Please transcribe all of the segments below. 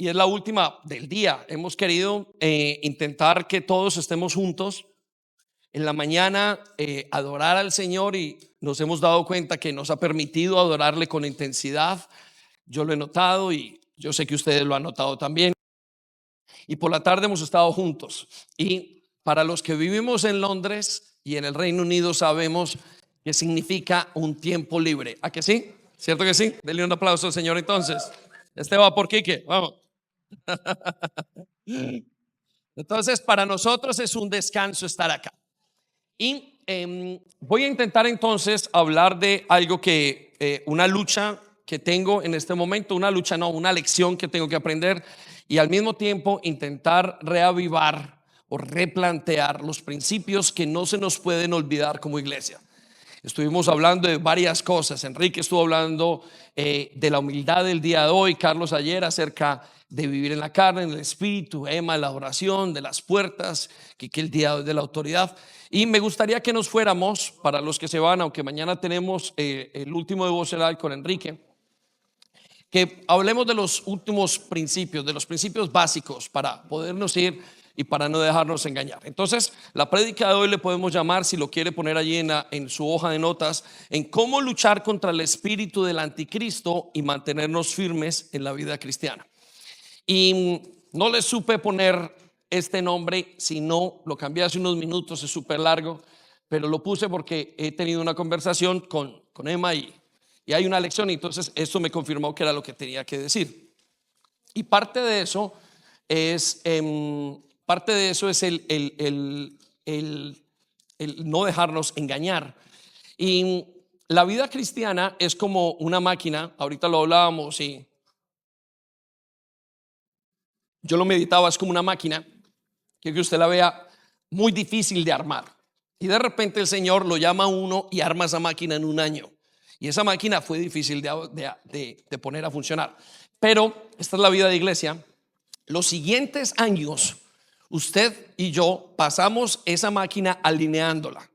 y es la última del día. Hemos querido intentar que todos estemos juntos en la mañana, adorar al Señor, y nos hemos dado cuenta que nos ha permitido adorarle con intensidad. Yo lo he notado y yo sé que ustedes lo han notado también. Y por la tarde hemos estado juntos. Y para los que vivimos en Londres y en el Reino Unido sabemos que significa un tiempo libre. ¿A que sí? ¿Cierto que sí? Denle un aplauso al Señor entonces. Este va por Quique, vamos. Entonces para nosotros es un descanso estar acá. Y voy a intentar entonces hablar de algo que, una lucha que tengo en este momento, una lucha no, una lección que tengo que aprender, y al mismo tiempo intentar reavivar o replantear los principios que no se nos pueden olvidar como iglesia. Estuvimos hablando de varias cosas. Enrique estuvo hablando de la humildad del día de hoy, Carlos ayer acerca de vivir en la carne, en el espíritu, Emma, la oración, de las puertas, que el día de la autoridad. Y me gustaría que nos fuéramos, para los que se van, aunque mañana tenemos el último devocional con Enrique, que hablemos de los últimos principios, de los principios básicos para podernos ir y para no dejarnos engañar. Entonces, la prédica de hoy le podemos llamar, si lo quiere poner allí en su hoja de notas, en cómo luchar contra el espíritu del anticristo y mantenernos firmes en la vida cristiana. Y no le supe poner este nombre, sino lo cambié hace unos minutos, es súper largo, pero lo puse porque he tenido una conversación con Emma y hay una lección, y entonces esto me confirmó que era lo que tenía que decir. Y parte de eso es el no dejarnos engañar. Y la vida cristiana es como una máquina, ahorita lo hablábamos y yo lo meditaba, es como una máquina que usted la vea muy difícil de armar. Y de repente el Señor lo llama a uno y arma esa máquina en un año. Y esa máquina fue difícil de poner a funcionar. Pero esta es la vida de iglesia. Los siguientes años, usted y yo pasamos esa máquina alineándola.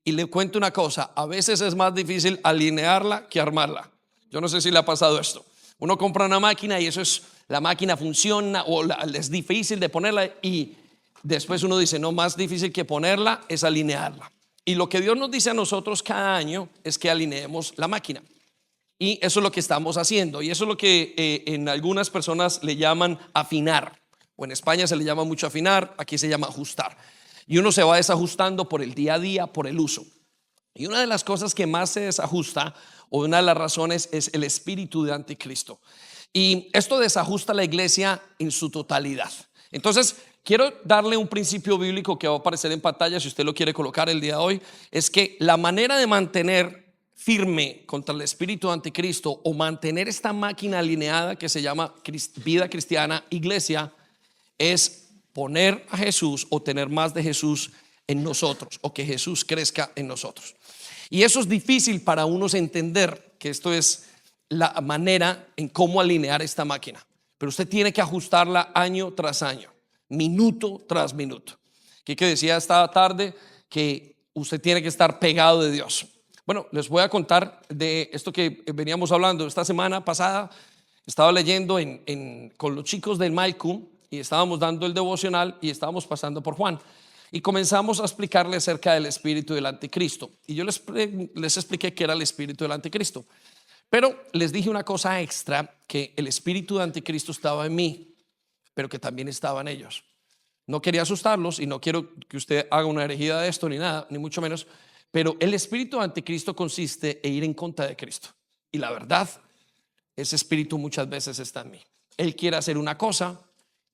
Y le cuento una cosa, a veces es más difícil alinearla que armarla. Yo no sé si le ha pasado esto. Uno compra una máquina y eso es, la máquina funciona o es difícil de ponerla, y después uno dice, no, más difícil que ponerla es alinearla. Y lo que Dios nos dice a nosotros cada año es que alineemos la máquina. Y eso es lo que estamos haciendo. Y eso es lo que en algunas personas le llaman afinar. O en España se le llama mucho afinar, aquí se llama ajustar. Y uno se va desajustando por el día a día, por el uso. Y una de las cosas que más se desajusta, o una de las razones, es el espíritu de anticristo. Y esto desajusta la iglesia en su totalidad. Entonces, quiero darle un principio bíblico que va a aparecer en pantalla si usted lo quiere colocar el día de hoy. Es que la manera de mantener firme contra el espíritu de anticristo, o mantener esta máquina alineada que se llama vida cristiana, iglesia, es poner a Jesús o tener más de Jesús en nosotros, o que Jesús crezca en nosotros. Y eso es difícil para unos entender, que esto es la manera en cómo alinear esta máquina. Pero usted tiene que ajustarla año tras año, minuto tras minuto. Que decía esta tarde que usted tiene que estar pegado de Dios. Bueno, les voy a contar de esto que veníamos hablando esta semana pasada. Estaba leyendo con los chicos del Malcolm y estábamos dando el devocional y estábamos pasando por Juan. Y comenzamos a explicarle acerca del espíritu del anticristo. Y yo les expliqué qué era el espíritu del anticristo. Pero les dije una cosa extra, que el espíritu de anticristo estaba en mí, pero que también estaba en ellos. No quería asustarlos y no quiero que usted haga una herejía de esto ni nada, ni mucho menos. Pero el espíritu de anticristo consiste en ir en contra de Cristo. Y la verdad, ese espíritu muchas veces está en mí. Él quiere hacer una cosa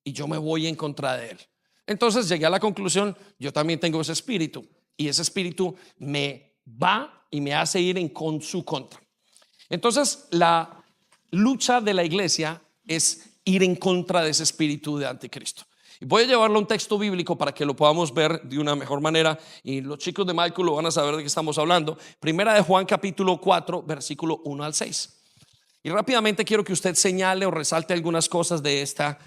y yo me voy en contra de él. Entonces llegué a la conclusión, yo también tengo ese espíritu, y ese espíritu me va y me hace ir con su contra. Entonces la lucha de la iglesia es ir en contra de ese espíritu de anticristo. Y voy a llevarlo a un texto bíblico para que lo podamos ver de una mejor manera, y los chicos de Michael lo van a saber de qué estamos hablando. Primera de Juan capítulo 4 versículo 1 al 6. Y rápidamente quiero que usted señale o resalte algunas cosas de esta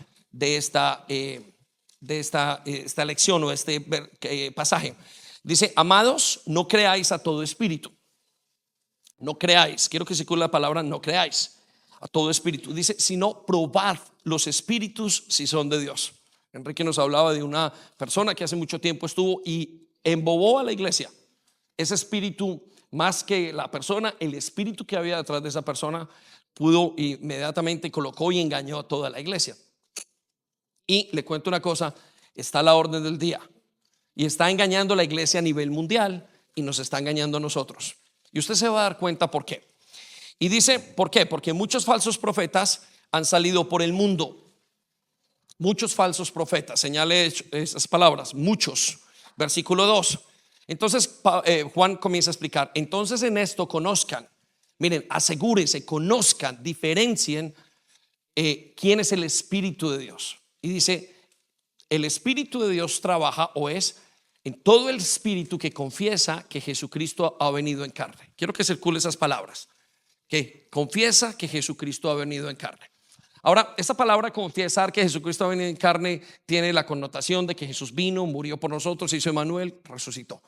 lección o pasaje. Dice: amados, no creáis a todo espíritu. No creáis, quiero que circule la palabra no creáis. a todo espíritu. Dice, sino probad los espíritus si son de Dios. Enrique nos hablaba de una persona que hace mucho tiempo estuvo y embobó a la iglesia. Ese espíritu, más que la persona, el espíritu que había detrás de esa persona pudo inmediatamente colocó y engañó a toda la iglesia. Y le cuento una cosa, está a la orden del día y está engañando a la iglesia a nivel mundial y nos está engañando a nosotros. Y usted se va a dar cuenta por qué. Y dice, ¿por qué? Porque muchos falsos profetas han salido por el mundo. Muchos falsos profetas, señale esas palabras, muchos. Versículo 2. Entonces Juan comienza a explicar, entonces en esto conozcan, miren, asegúrense, conozcan, diferencien quién es el Espíritu de Dios. Y dice, el Espíritu de Dios trabaja o es en todo el espíritu que confiesa que Jesucristo ha venido en carne. Quiero que circule esas palabras, que confiesa que Jesucristo ha venido en carne. Ahora, esta palabra confesar que Jesucristo ha venido en carne tiene la connotación de que Jesús vino, murió por nosotros, hizo Emmanuel, resucitó.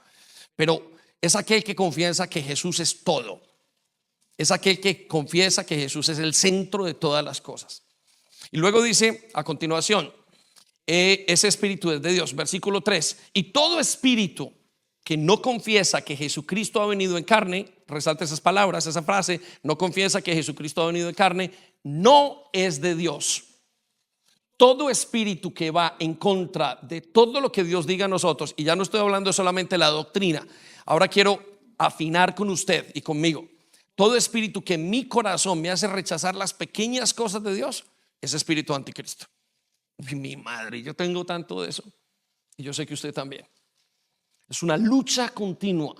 Pero es aquel que confiesa que Jesús es todo. Es aquel que confiesa que Jesús es el centro de todas las cosas. Y luego dice a continuación, ese espíritu es de Dios. Versículo 3. Y todo espíritu que no confiesa que Jesucristo ha venido en carne, resalta esas palabras, esa frase, no confiesa que Jesucristo ha venido en carne, no es de Dios. Todo espíritu que va en contra de todo lo que Dios diga a nosotros, y ya no estoy hablando solamente de la doctrina, ahora quiero afinar con usted y conmigo. Todo espíritu que en mi corazón me hace rechazar las pequeñas cosas de Dios, es espíritu anticristo. Mi madre, yo tengo tanto de eso y yo sé que usted también. Es una lucha continua.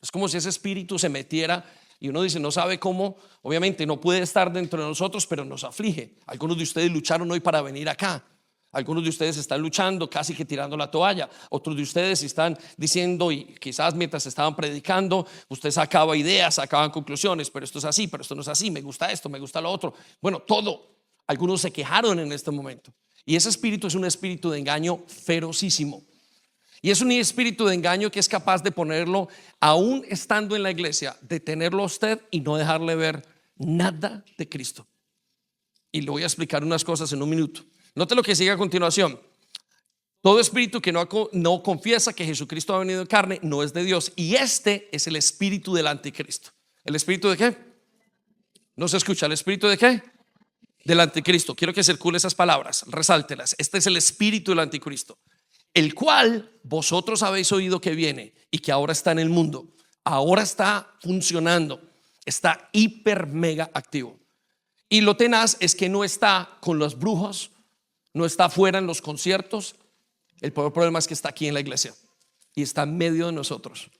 Es como si ese espíritu se metiera y uno dice, no sabe cómo, obviamente no puede estar dentro de nosotros, pero nos aflige. Algunos de ustedes lucharon hoy para venir acá. Algunos de ustedes están luchando, casi que tirando la toalla. Otros de ustedes están diciendo, y quizás mientras estaban predicando, usted sacaba ideas, sacaban conclusiones, pero esto es así, pero esto no es así, me gusta esto, me gusta lo otro. Bueno, todo. Algunos se quejaron en este momento. Y ese espíritu es un espíritu de engaño ferocísimo. Y es un espíritu de engaño que es capaz de ponerlo, aún estando en la iglesia, de tenerlo a usted y no dejarle ver nada de Cristo. Y le voy a explicar unas cosas en un minuto. Note lo que sigue a continuación. Todo espíritu que no confiesa que Jesucristo ha venido en carne no es de Dios. Y este es el espíritu del anticristo. ¿El espíritu de qué? ¿No se escucha? ¿El espíritu de qué? Del anticristo. Quiero que circule esas palabras, resáltelas. Este es el espíritu del anticristo, el cual vosotros habéis oído que viene y que ahora está en el mundo. Ahora está funcionando, está hiper mega activo. Y lo tenaz es que no está con los brujos, no está afuera en los conciertos. El problema es que está aquí en la iglesia y está en medio de nosotros.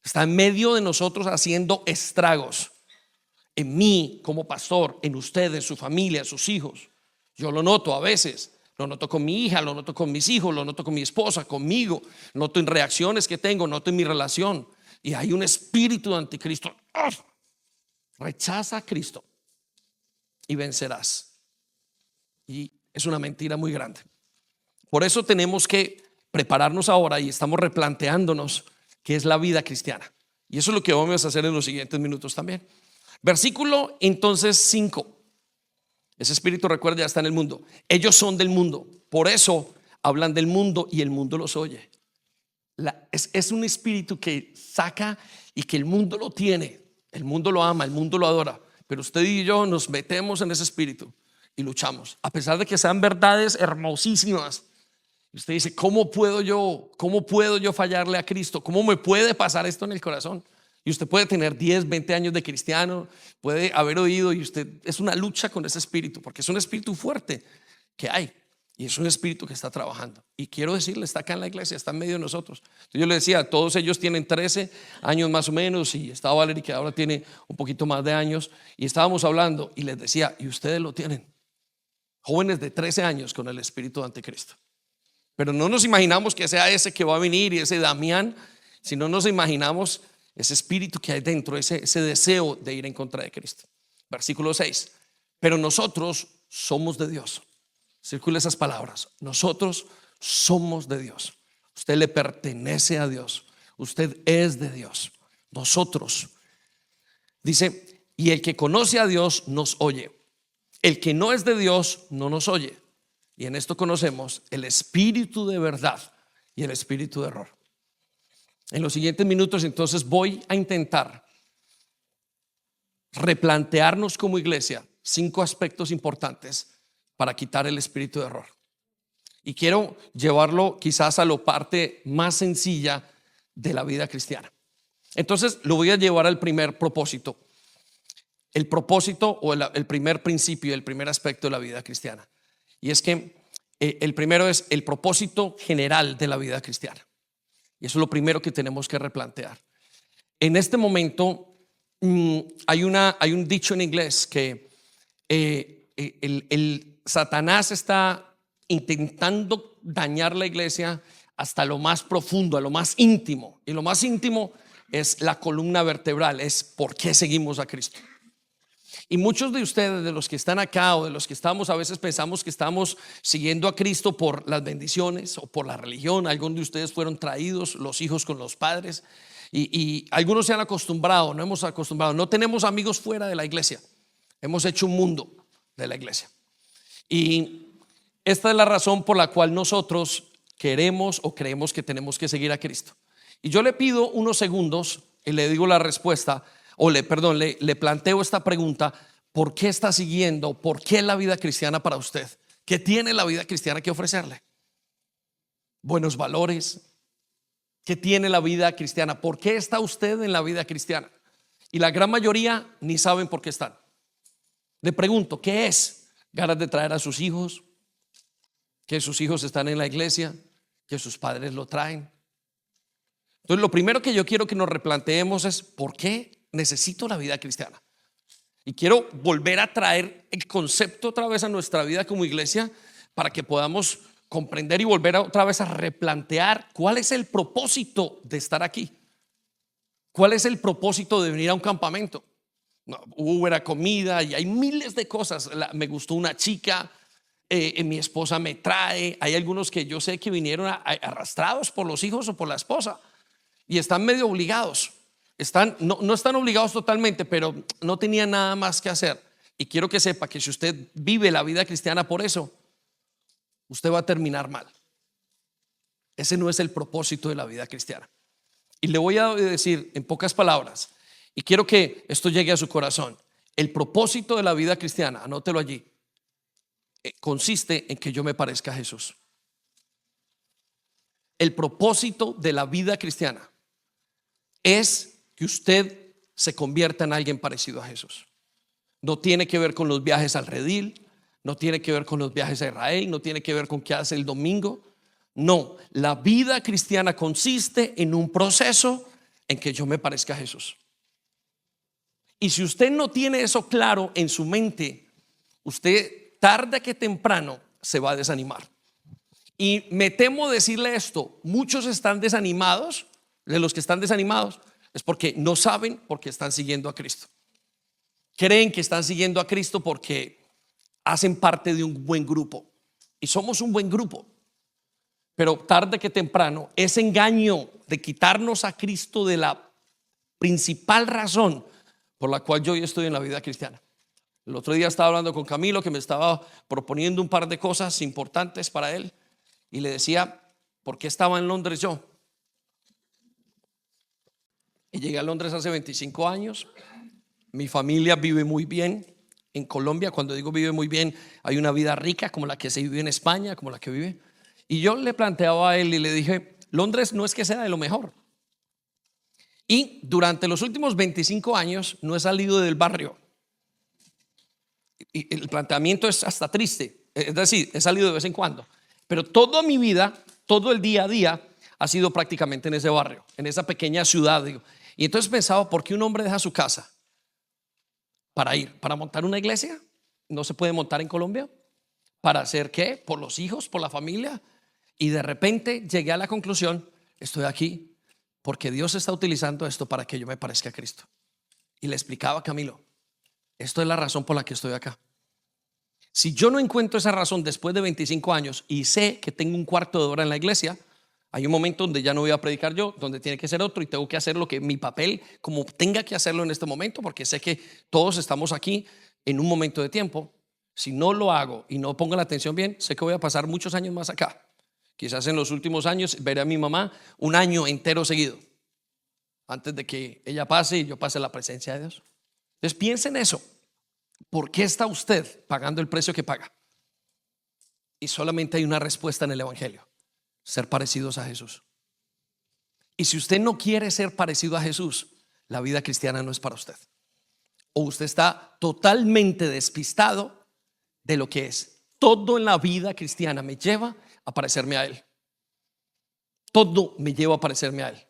Está en medio de nosotros haciendo estragos. En mí como pastor, en usted, en su familia, en sus hijos. Yo lo noto a veces. Lo noto con mi hija, lo noto con mis hijos, lo noto con mi esposa, conmigo. Noto en reacciones que tengo, noto en mi relación. Y hay un espíritu de anticristo. ¡Oh! Rechaza a Cristo y vencerás. Y es una mentira muy grande. Por eso tenemos que prepararnos ahora y estamos replanteándonos qué es la vida cristiana. Y eso es lo que vamos a hacer en los siguientes minutos también. Versículo entonces 5. Ese espíritu, recuerda, ya está en el mundo. Ellos son del mundo, por eso hablan del mundo y el mundo los oye. Es un espíritu que saca y que el mundo lo tiene. El mundo lo ama, el mundo lo adora. Pero usted y yo nos metemos en ese espíritu y luchamos, a pesar de que sean verdades hermosísimas. Y usted dice, ¿cómo puedo yo fallarle a Cristo? ¿Cómo me puede pasar esto en el corazón? Y usted puede tener 10, 20 años de cristiano, puede haber oído, y usted es una lucha con ese espíritu, porque es un espíritu fuerte que hay, y es un espíritu que está trabajando. Y quiero decirle, está acá en la iglesia, está en medio de nosotros. Entonces yo le decía, todos ellos tienen 13 años más o menos, y estaba Valerie, que ahora tiene un poquito más de años, y estábamos hablando y les decía, y ustedes lo tienen, jóvenes de 13 años con el espíritu de anticristo. Pero no nos imaginamos que sea ese que va a venir y ese Damián, sino nos imaginamos ese espíritu que hay dentro, ese deseo de ir en contra de Cristo. Versículo 6. Pero nosotros somos de Dios. Circula esas palabras. Nosotros somos de Dios. Usted le pertenece a Dios. Usted es de Dios. Nosotros. Dice, y el que conoce a Dios nos oye. El que no es de Dios no nos oye. Y en esto conocemos el espíritu de verdad y el espíritu de error. En los siguientes minutos entonces voy a intentar replantearnos como iglesia 5 aspectos importantes para quitar el espíritu de error. Y quiero llevarlo quizás a la parte más sencilla de la vida cristiana. Entonces lo voy a llevar al primer propósito. El propósito o el primer principio, el primer aspecto de la vida cristiana. Y es que el primero es el propósito general de la vida cristiana. Y eso es lo primero que tenemos que replantear. En este momento hay un dicho en inglés que el Satanás está intentando dañar la iglesia hasta lo más profundo, a lo más íntimo. Y lo más íntimo es la columna vertebral, es por qué seguimos a Cristo. Y muchos de ustedes, de los que están acá o de los que estamos, a veces pensamos que estamos siguiendo a Cristo por las bendiciones o por la religión. Algunos de ustedes fueron traídos, los hijos con los padres, y algunos se han acostumbrado, no hemos acostumbrado. No tenemos amigos fuera de la iglesia, hemos hecho un mundo de la iglesia. Y esta es la razón por la cual nosotros queremos o creemos que tenemos que seguir a Cristo. Y yo le pido unos segundos y le digo la respuesta. Le planteo esta pregunta: ¿por qué está siguiendo? ¿Por qué la vida cristiana para usted? ¿Qué tiene la vida cristiana que ofrecerle? Buenos valores. ¿Qué tiene la vida cristiana? ¿Por qué está usted en la vida cristiana? Y la gran mayoría ni saben por qué están. Le pregunto, ¿qué es? Ganas de traer a sus hijos, que sus hijos están en la iglesia, que sus padres lo traen. Entonces lo primero que yo quiero que nos replanteemos es: ¿por qué necesito la vida cristiana? Y quiero volver a traer el concepto otra vez a nuestra vida como iglesia para que podamos comprender y volver otra vez a replantear cuál es el propósito de estar aquí. ¿Cuál es el propósito de venir a un campamento? Hubo comida y hay miles de cosas. Me gustó una chica, mi esposa me trae. Hay algunos que yo sé que vinieron arrastrados por los hijos o por la esposa y están medio obligados. No están obligados totalmente, pero no tenían nada más que hacer. Y quiero que sepa que si usted vive la vida cristiana por eso, usted va a terminar mal. Ese no es el propósito de la vida cristiana. Y le voy a decir en pocas palabras, y quiero que esto llegue a su corazón: el propósito de la vida cristiana, anótelo allí, consiste en que yo me parezca a Jesús. El propósito de la vida cristiana es que usted se convierta en alguien parecido a Jesús. No tiene que ver con los viajes al redil, no tiene que ver con los viajes a Israel, no tiene que ver con qué hace el domingo. No, la vida cristiana consiste en un proceso en que yo me parezca a Jesús. Y si usted no tiene eso claro en su mente, usted tarde que temprano se va a desanimar. Y me temo decirle esto: muchos están desanimados. De los que están desanimados es porque no saben por qué están siguiendo a Cristo. Creen que están siguiendo a Cristo porque hacen parte de un buen grupo, y somos un buen grupo, pero tarde que temprano ese engaño de quitarnos a Cristo de la principal razón por la cual yo hoy estoy en la vida cristiana. El otro día estaba hablando con Camilo, que me estaba proponiendo un par de cosas importantes para él, y le decía por qué estaba en Londres yo. Y llegué a Londres hace 25 años. Mi familia vive muy bien en Colombia. Cuando digo vive muy bien, hay una vida rica como la que se vive en España, como la que vive. Y yo le planteaba a él y le dije: Londres no es que sea de lo mejor. Y durante los últimos 25 años no he salido del barrio. Y el planteamiento es hasta triste. Es decir, he salido de vez en cuando, pero toda mi vida, todo el día a día ha sido prácticamente en ese barrio, en esa pequeña ciudad, digo. Y entonces pensaba: ¿por qué un hombre deja su casa para montar una iglesia? ¿No se puede montar en Colombia? ¿Para hacer qué? ¿Por los hijos? ¿Por la familia? Y de repente llegué a la conclusión: estoy aquí porque Dios está utilizando esto para que yo me parezca a Cristo. Y le explicaba a Camilo: esto es la razón por la que estoy acá. Si yo no encuentro esa razón después de 25 años y sé que tengo un cuarto de hora en la iglesia, hay un momento donde ya no voy a predicar yo, donde tiene que ser otro, y tengo que hacer lo que mi papel, como tenga que hacerlo en este momento, porque sé que todos estamos aquí en un momento de tiempo. Si no lo hago y no pongo la atención bien, sé que voy a pasar muchos años más acá. Quizás en los últimos años veré a mi mamá un año entero seguido, antes de que ella pase y yo pase la presencia de Dios. Entonces piensa en eso. ¿Por qué está usted pagando el precio que paga? Y solamente hay una respuesta en el Evangelio: ser parecidos a Jesús. Y si usted no quiere ser parecido a Jesús, la vida cristiana no es para usted. O usted está totalmente despistado de lo que es. Todo en la vida cristiana me lleva a parecerme a Él. Todo me lleva a parecerme a Él.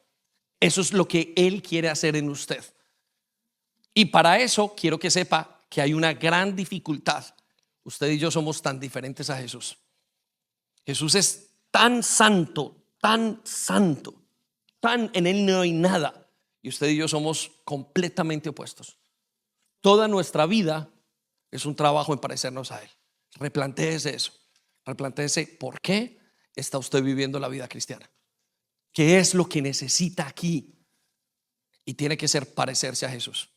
Eso es lo que Él quiere hacer en usted. Y para eso quiero que sepa que hay una gran dificultad. Usted y yo somos tan diferentes a Jesús. Jesús es tan santo, tan santo, tan en Él no hay nada. Y usted y yo somos completamente opuestos. Toda nuestra vida es un trabajo en parecernos a Él. Replantéese eso. Replantéese por qué está usted viviendo la vida cristiana. ¿Qué es lo que necesita aquí? Y tiene que ser parecerse a Jesús.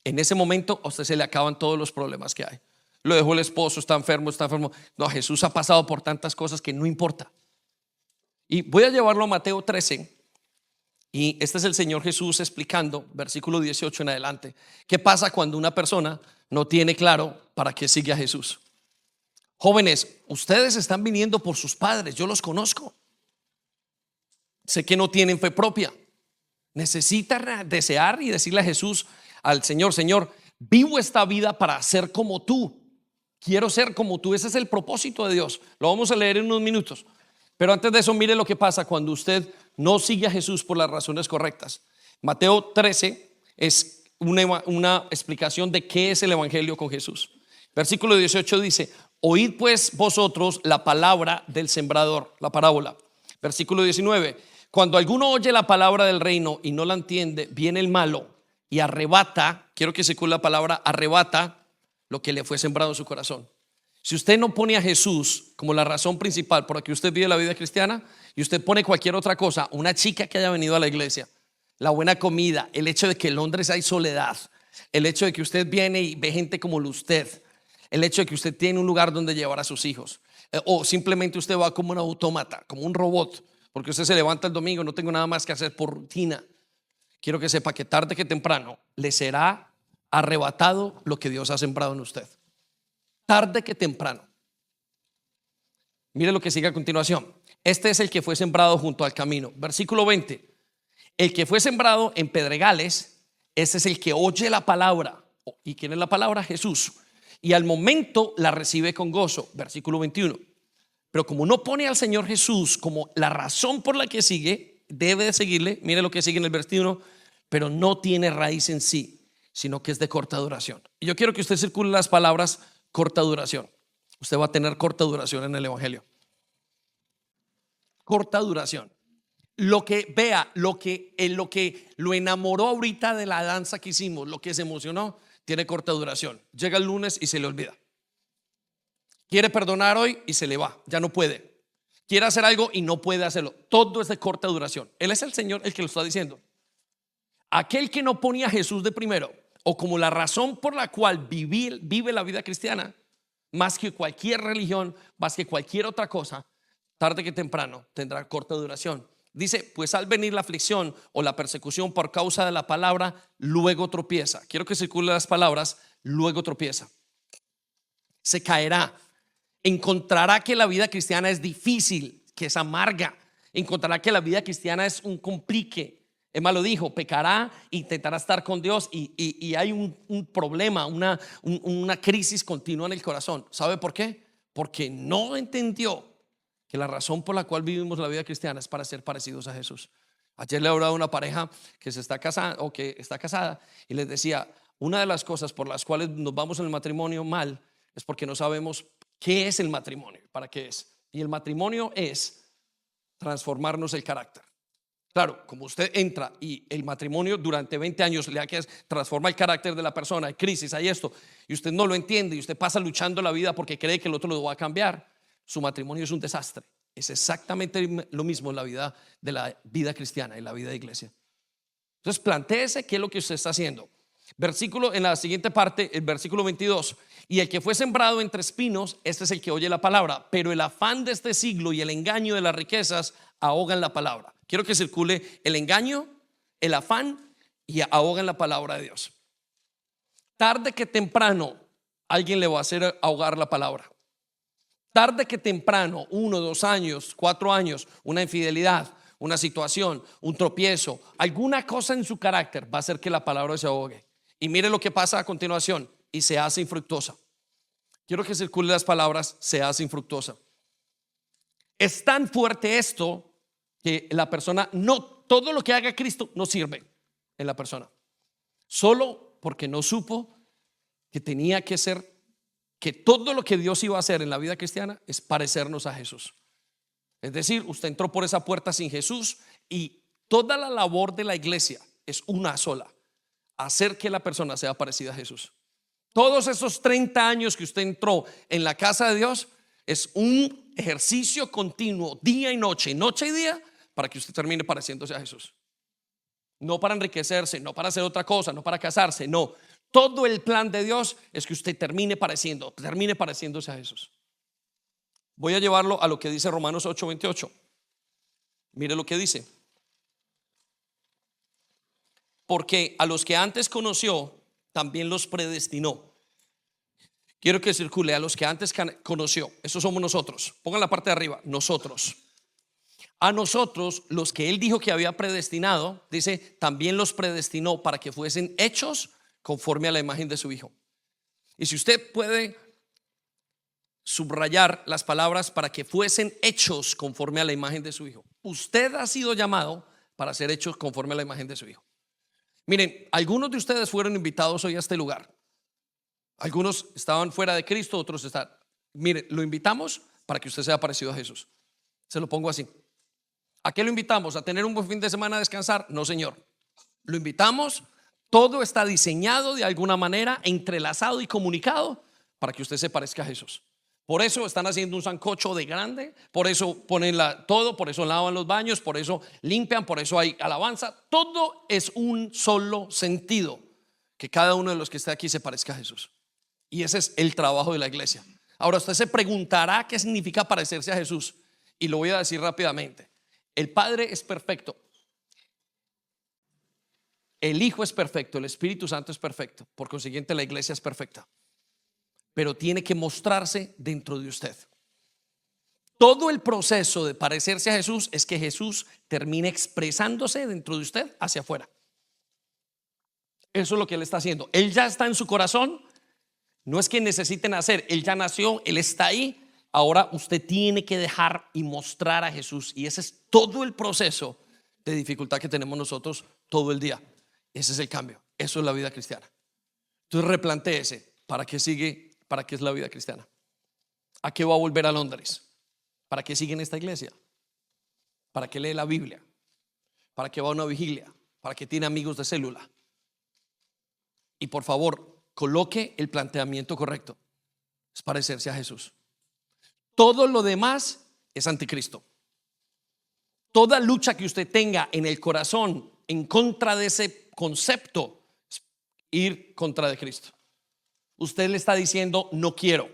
En ese momento a usted se le acaban todos los problemas que hay. Lo dejó el esposo, está enfermo, está enfermo. No, Jesús ha pasado por tantas cosas que no importa. Y voy a llevarlo a Mateo 13. Y este es el Señor Jesús explicando, versículo 18 en adelante, qué pasa cuando una persona no tiene claro para qué sigue a Jesús. Jóvenes, ustedes están viniendo por sus padres, yo los conozco. Sé que no tienen fe propia. Necesita desear y decirle a Jesús, al Señor: Señor, vivo esta vida para ser como tú. Quiero ser como tú. Ese es el propósito de Dios. Lo vamos a leer en unos minutos. Pero antes de eso, mire lo que pasa cuando usted no sigue a Jesús por las razones correctas. Mateo 13 es una explicación de qué es el evangelio con Jesús. Versículo 18 dice: oíd pues vosotros la palabra del sembrador, la parábola. Versículo 19: cuando alguno oye la palabra del reino y no la entiende, viene el malo y arrebata, quiero que se circule la palabra arrebata, lo que le fue sembrado en su corazón. Si usted no pone a Jesús como la razón principal por la que usted vive la vida cristiana, y usted pone cualquier otra cosa, una chica que haya venido a la iglesia, la buena comida, el hecho de que en Londres hay soledad, el hecho de que usted viene y ve gente como usted, el hecho de que usted tiene un lugar donde llevar a sus hijos, o simplemente usted va como un autómata, como un robot, porque usted se levanta el domingo, no tengo nada más que hacer por rutina. Quiero que sepa que tarde que temprano le será arrebatado lo que Dios ha sembrado en usted. Tarde que temprano. Mire lo que sigue a continuación. Este es el que fue sembrado junto al camino. Versículo 20. El que fue sembrado en pedregales, este es el que oye la palabra. ¿Y quién es la palabra? Jesús. Y al momento la recibe con gozo. Versículo 21. Pero como no pone al Señor Jesús como la razón por la que sigue, debe de seguirle. Mire lo que sigue en el versículo. Pero no tiene raíz en sí, sino que es de corta duración. Y yo quiero que usted circule las palabras corta duración. Usted va a tener corta duración en el evangelio. Corta duración. Lo que vea, lo que lo enamoró ahorita de la danza que hicimos, lo que se emocionó, tiene corta duración. Llega el lunes y se le olvida. Quiere perdonar hoy y se le va, ya no puede. Quiere hacer algo y no puede hacerlo. Todo es de corta duración. Él es el Señor el que lo está diciendo. Aquel que no ponía a Jesús de primero, o como la razón por la cual vive la vida cristiana, más que cualquier religión, más que cualquier otra cosa, tarde que temprano tendrá corta duración. Dice: pues al venir la aflicción o la persecución por causa de la palabra, luego tropieza. Quiero que circule las palabras: luego tropieza. Se caerá. Encontrará que la vida cristiana es difícil, que es amarga. Encontrará que la vida cristiana es un complique. Emma lo dijo: pecará, intentará estar con Dios y hay un problema, una crisis continua en el corazón. ¿Sabe por qué? Porque no entendió que la razón por la cual vivimos la vida cristiana es para ser parecidos a Jesús. Ayer le hablaba a una pareja que se está casando o que está casada y les decía: una de las cosas por las cuales nos vamos en el matrimonio mal es porque no sabemos qué es el matrimonio, para qué es. Y el matrimonio es transformarnos el carácter. Claro, como usted entra y el matrimonio durante 20 años le que transforma el carácter de la persona, hay crisis, hay esto, y usted no lo entiende y usted pasa luchando la vida porque cree que el otro lo va a cambiar, su matrimonio es un desastre. Es exactamente lo mismo en la vida de la vida cristiana y la vida de iglesia. Entonces plantéese qué es lo que usted está haciendo. Versículo en la siguiente parte, el versículo 22. Y el que fue sembrado entre espinos, este es el que oye la palabra, pero el afán de este siglo y el engaño de las riquezas ahogan la palabra. Quiero que circule el engaño, el afán y ahogan la palabra de Dios. Tarde que temprano alguien le va a hacer ahogar la palabra. Tarde que temprano, 1, 2 años, 4 años, una infidelidad, una situación, un tropiezo, alguna cosa en su carácter va a hacer que la palabra se ahogue. Y mire lo que pasa a continuación: y se hace infructuosa. Quiero que circule las palabras: se hace infructuosa. Es tan fuerte esto que la persona, no, todo lo que haga Cristo no sirve en la persona, solo porque no supo que tenía que ser, que todo lo que Dios iba a hacer en la vida cristiana es parecernos a Jesús. Es decir, usted entró por esa puerta sin Jesús y toda la labor de la iglesia es una sola: hacer que la persona sea parecida a Jesús. Todos esos 30 años que usted entró en la casa de Dios es un ejercicio continuo, día y noche y día, para que usted termine pareciéndose a Jesús. No para enriquecerse, no para hacer otra cosa, no para casarse, no. Todo el plan de Dios es que usted termine pareciéndose a Jesús. Voy a llevarlo a lo que dice Romanos 8:28. Mire lo que dice: porque a los que antes conoció también los predestinó. Quiero que circule: a los que antes conoció. Eso somos nosotros. Pongan la parte de arriba: nosotros. A nosotros, los que él dijo que había predestinado, dice, también los predestinó para que fuesen hechos conforme a la imagen de su Hijo. Y si usted puede subrayar las palabras: para que fuesen hechos conforme a la imagen de su Hijo. Usted ha sido llamado para ser hechos conforme a la imagen de su Hijo. Miren, algunos de ustedes fueron invitados hoy a este lugar. Algunos estaban fuera de Cristo, otros están. Miren, lo invitamos para que usted sea parecido a Jesús. Se lo pongo así. ¿A qué lo invitamos? ¿A tener un buen fin de semana, a descansar? No, señor. Lo invitamos. Todo está diseñado de alguna manera, entrelazado y comunicado para que usted se parezca a Jesús. Por eso están haciendo un sancocho de grande, por eso ponen todo, por eso lavan los baños, por eso limpian, por eso hay alabanza. Todo es un solo sentido: que cada uno de los que está aquí se parezca a Jesús. Y ese es el trabajo de la iglesia. Ahora usted se preguntará qué significa parecerse a Jesús, y lo voy a decir rápidamente. El Padre es perfecto, el Hijo es perfecto, el Espíritu Santo es perfecto, por consiguiente la iglesia es perfecta, pero tiene que mostrarse dentro de usted. Todo el proceso de parecerse a Jesús es que Jesús termine expresándose dentro de usted hacia afuera. Eso es lo que Él está haciendo. Él ya está en su corazón. No es que necesiten hacer, Él ya nació, Él está ahí. Ahora usted tiene que dejar y mostrar a Jesús. Y ese es todo el proceso de dificultad que tenemos nosotros todo el día. Ese es el cambio. Eso es la vida cristiana. Entonces replantéese: ¿para qué sigue? ¿Para qué es la vida cristiana? ¿A qué va a volver a Londres? ¿Para qué sigue en esta iglesia? ¿Para qué lee la Biblia? ¿Para qué va a una vigilia? ¿Para qué tiene amigos de célula? Y por favor, coloque el planteamiento correcto: es parecerse a Jesús. Todo lo demás es anticristo. Toda lucha que usted tenga en el corazón en contra de ese concepto es ir contra de Cristo. Usted le está diciendo: no quiero,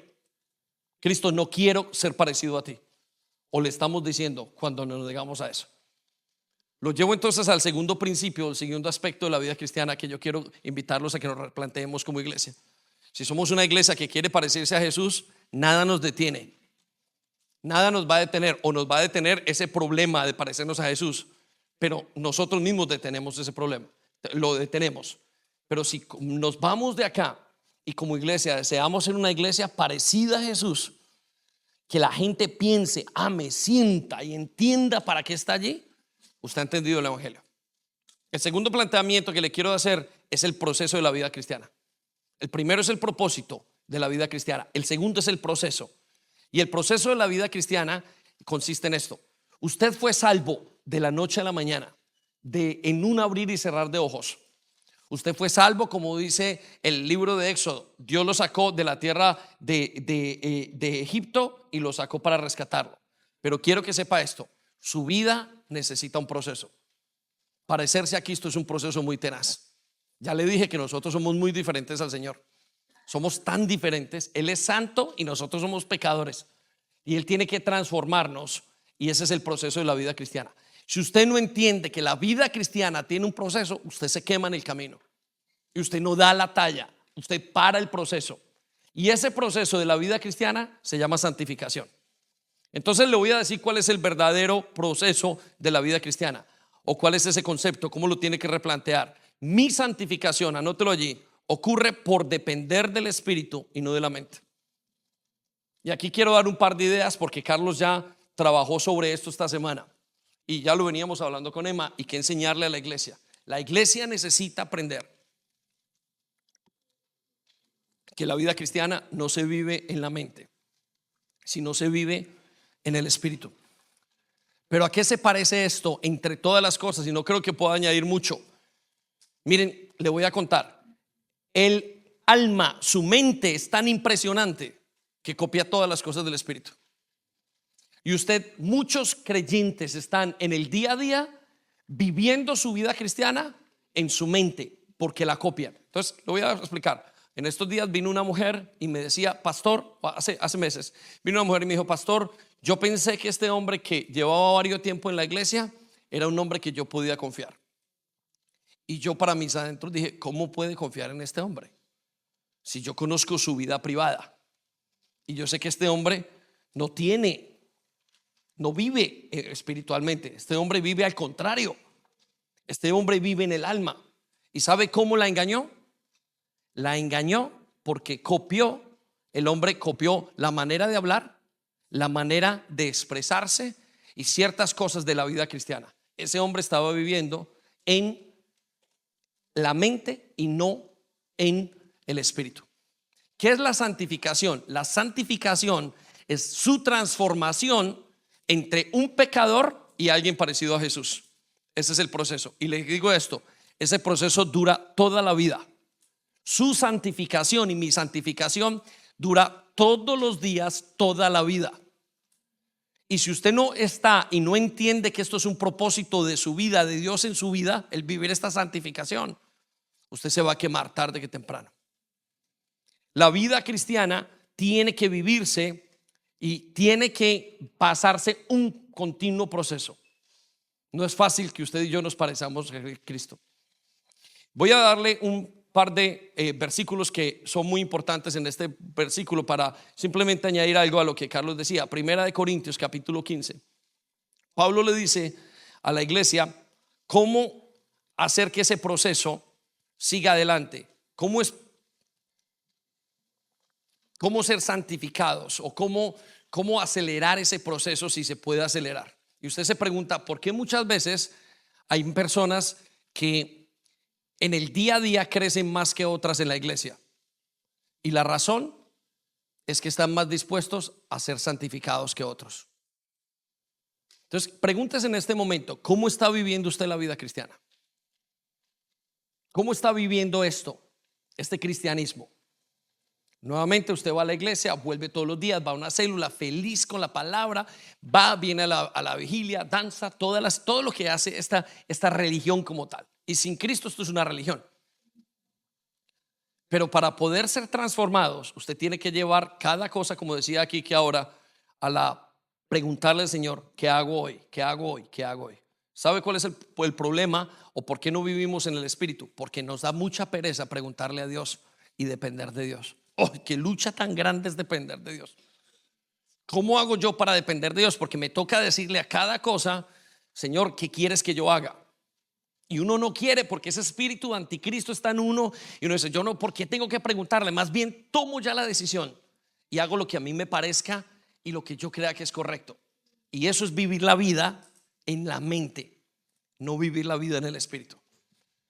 Cristo, no quiero ser parecido a ti. O le estamos diciendo cuando nos negamos a eso. Lo llevo entonces al segundo principio, el segundo aspecto de la vida cristiana que yo quiero invitarlos a que nos replanteemos como iglesia. Si somos una iglesia que quiere parecerse a Jesús, nada nos detiene. Nada nos va a detener, o nos va a detener ese problema de parecernos a Jesús, pero nosotros mismos detenemos ese problema, lo detenemos. Pero si nos vamos de acá y como iglesia deseamos ser una iglesia parecida a Jesús, que la gente piense, ame, sienta y entienda para qué está allí, usted ha entendido el evangelio. El segundo planteamiento que le quiero hacer es el proceso de la vida cristiana. El primero es el propósito de la vida cristiana, el segundo es el proceso. Y el proceso de la vida cristiana consiste en esto: usted fue salvo de la noche a la mañana, en un abrir y cerrar de ojos. Usted fue salvo, como dice el libro de Éxodo. Dios lo sacó de la tierra de Egipto y lo sacó para rescatarlo. Pero quiero que sepa esto: su vida necesita un proceso. Parecerse a Cristo es un proceso muy tenaz. Ya le dije que nosotros somos muy diferentes al Señor. Somos tan diferentes. Él es santo y nosotros somos pecadores. Y Él tiene que transformarnos. Y ese es el proceso de la vida cristiana. Si usted no entiende que la vida cristiana tiene un proceso, usted se quema en el camino. Y usted no da la talla. Usted para el proceso. Y ese proceso de la vida cristiana se llama santificación. Entonces le voy a decir cuál es el verdadero proceso de la vida cristiana. O cuál es ese concepto, cómo lo tiene que replantear. Mi santificación, anótelo allí, ocurre por depender del Espíritu y no de la mente. Y aquí quiero dar un par de ideas porque Carlos ya trabajó sobre esto esta semana y ya lo veníamos hablando con Emma, y que enseñarle a la iglesia. La iglesia necesita aprender que la vida cristiana no se vive en la mente, sino se vive en el Espíritu. Pero ¿a qué se parece esto entre todas las cosas? Y no creo que pueda añadir mucho. Miren, le voy a contar. El alma, su mente es tan impresionante que copia todas las cosas del Espíritu. Y muchos creyentes están en el día a día viviendo su vida cristiana en su mente porque la copian. Entonces, lo voy a explicar. En estos días vino una mujer y me decía, pastor, hace meses, vino una mujer y me dijo, pastor, yo pensé que este hombre que llevaba varios tiempo en la iglesia era un hombre que yo podía confiar. Y yo para mis adentros dije, ¿cómo puede confiar en este hombre? Si yo conozco su vida privada y yo sé que este hombre no vive espiritualmente. Este hombre vive al contrario. Este hombre vive en el alma. ¿Y sabe cómo la engañó? La engañó porque el hombre copió la manera de hablar, la manera de expresarse y ciertas cosas de la vida cristiana. Ese hombre estaba viviendo en la mente y no en el Espíritu. ¿Qué es la santificación? La santificación es su transformación entre un pecador y alguien parecido a Jesús. Ese es el proceso. Y les digo esto, ese proceso dura toda la vida. Su santificación y mi santificación dura todos los días, toda la vida. Y si usted no está y no entiende que esto es un propósito de su vida, de Dios en su vida, el vivir esta santificación, usted se va a quemar tarde que temprano. La vida cristiana tiene que vivirse y tiene que pasarse un continuo proceso. No es fácil que usted y yo nos parezcamos a Cristo. Voy a darle un par de versículos que son muy importantes en este versículo para simplemente añadir algo a lo que Carlos decía. Primera de Corintios capítulo 15. Pablo le dice a la iglesia cómo hacer que ese proceso siga adelante. Cómo ser santificados o cómo acelerar ese proceso si se puede acelerar. Y usted se pregunta, ¿por qué muchas veces hay personas que en el día a día crecen más que otras en la iglesia? Y la razón es que están más dispuestos a ser santificados que otros. Entonces, pregúntese en este momento, ¿cómo está viviendo usted la vida cristiana? ¿Cómo está viviendo este cristianismo? Nuevamente usted va a la iglesia, vuelve todos los días, va a una célula feliz con la palabra, viene a la vigilia, danza, todo lo que hace esta religión como tal. Y sin Cristo esto es una religión. Pero para poder ser transformados, usted tiene que llevar cada cosa, como decía aquí que ahora, preguntarle al Señor, ¿qué hago hoy? ¿Qué hago hoy? ¿Qué hago hoy? ¿Sabe cuál es el problema o por qué no vivimos en el Espíritu? Porque nos da mucha pereza preguntarle a Dios y depender de Dios. ¡Oh, qué lucha tan grande es depender de Dios! ¿Cómo hago yo para depender de Dios? Porque me toca decirle a cada cosa, Señor, ¿qué quieres que yo haga? Y uno no quiere porque ese espíritu anticristo está en uno. Y uno dice, yo no, ¿por qué tengo que preguntarle? Más bien tomo ya la decisión y hago lo que a mí me parezca y lo que yo crea que es correcto. Y eso es vivir la vida en la mente, no vivir la vida en el espíritu.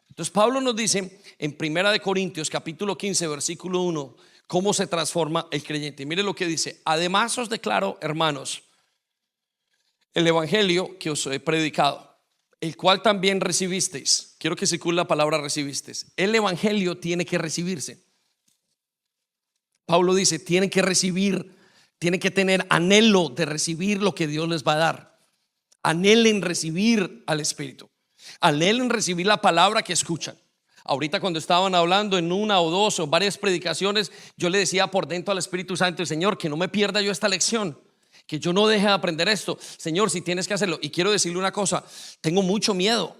Entonces Pablo nos dice en Primera de Corintios capítulo 15 versículo 1 cómo se transforma el creyente. Mire lo que dice: además os declaro, hermanos, el evangelio que os he predicado, el cual también recibisteis. Quiero que circule la palabra recibisteis. El evangelio tiene que recibirse. Pablo dice, tienen que recibir, tienen que tener anhelo de recibir lo que Dios les va a dar. Anhelen recibir al Espíritu, anhelen recibir la palabra que escuchan, Ahorita cuando estaban hablando en una o dos o varias predicaciones, yo le decía por dentro al Espíritu Santo: Señor, que no me pierda yo esta lección, que yo no deje de aprender esto. Señor, si tienes que hacerlo. Y quiero decirle una cosa: tengo mucho miedo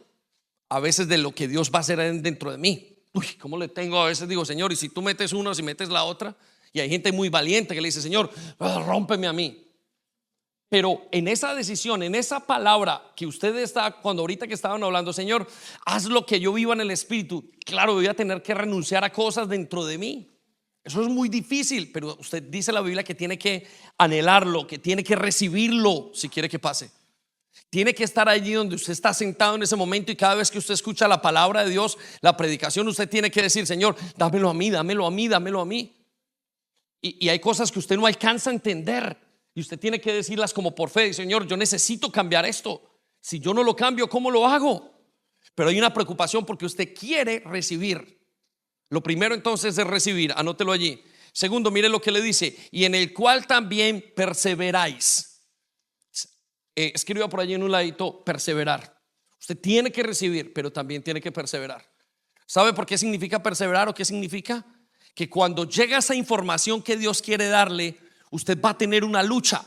a veces de lo que Dios va a hacer dentro de mí. Uy, ¿cómo le tengo? A veces digo: Señor, y si tú metes una, si metes la otra. Y hay gente muy valiente que le dice: Señor, rómpeme a mí. Pero en esa decisión, en esa palabra que usted está, cuando ahorita que estaban hablando: Señor, haz lo que yo viva en el Espíritu. Claro, voy a tener que renunciar a cosas dentro de mí. Eso es muy difícil, pero usted dice la Biblia que tiene que anhelarlo, que tiene que recibirlo si quiere que pase. Tiene que estar allí donde usted está sentado en ese momento, y cada vez que usted escucha la palabra de Dios, la predicación, usted tiene que decir: Señor, dámelo a mí, dámelo a mí, dámelo a mí. Y hay cosas que usted no alcanza a entender, y usted tiene que decirlas como por fe: Señor, yo necesito cambiar esto. Si yo no lo cambio, ¿cómo lo hago? Pero hay una preocupación porque usted quiere recibir. Lo primero entonces es recibir, anótelo allí. Segundo, mire lo que le dice: y en el cual también perseveráis. Escriba por allí en un ladito: perseverar. Usted tiene que recibir, pero también tiene que perseverar. ¿Sabe por qué significa perseverar o qué significa? Que cuando llega esa información que Dios quiere darle, usted va a tener una lucha.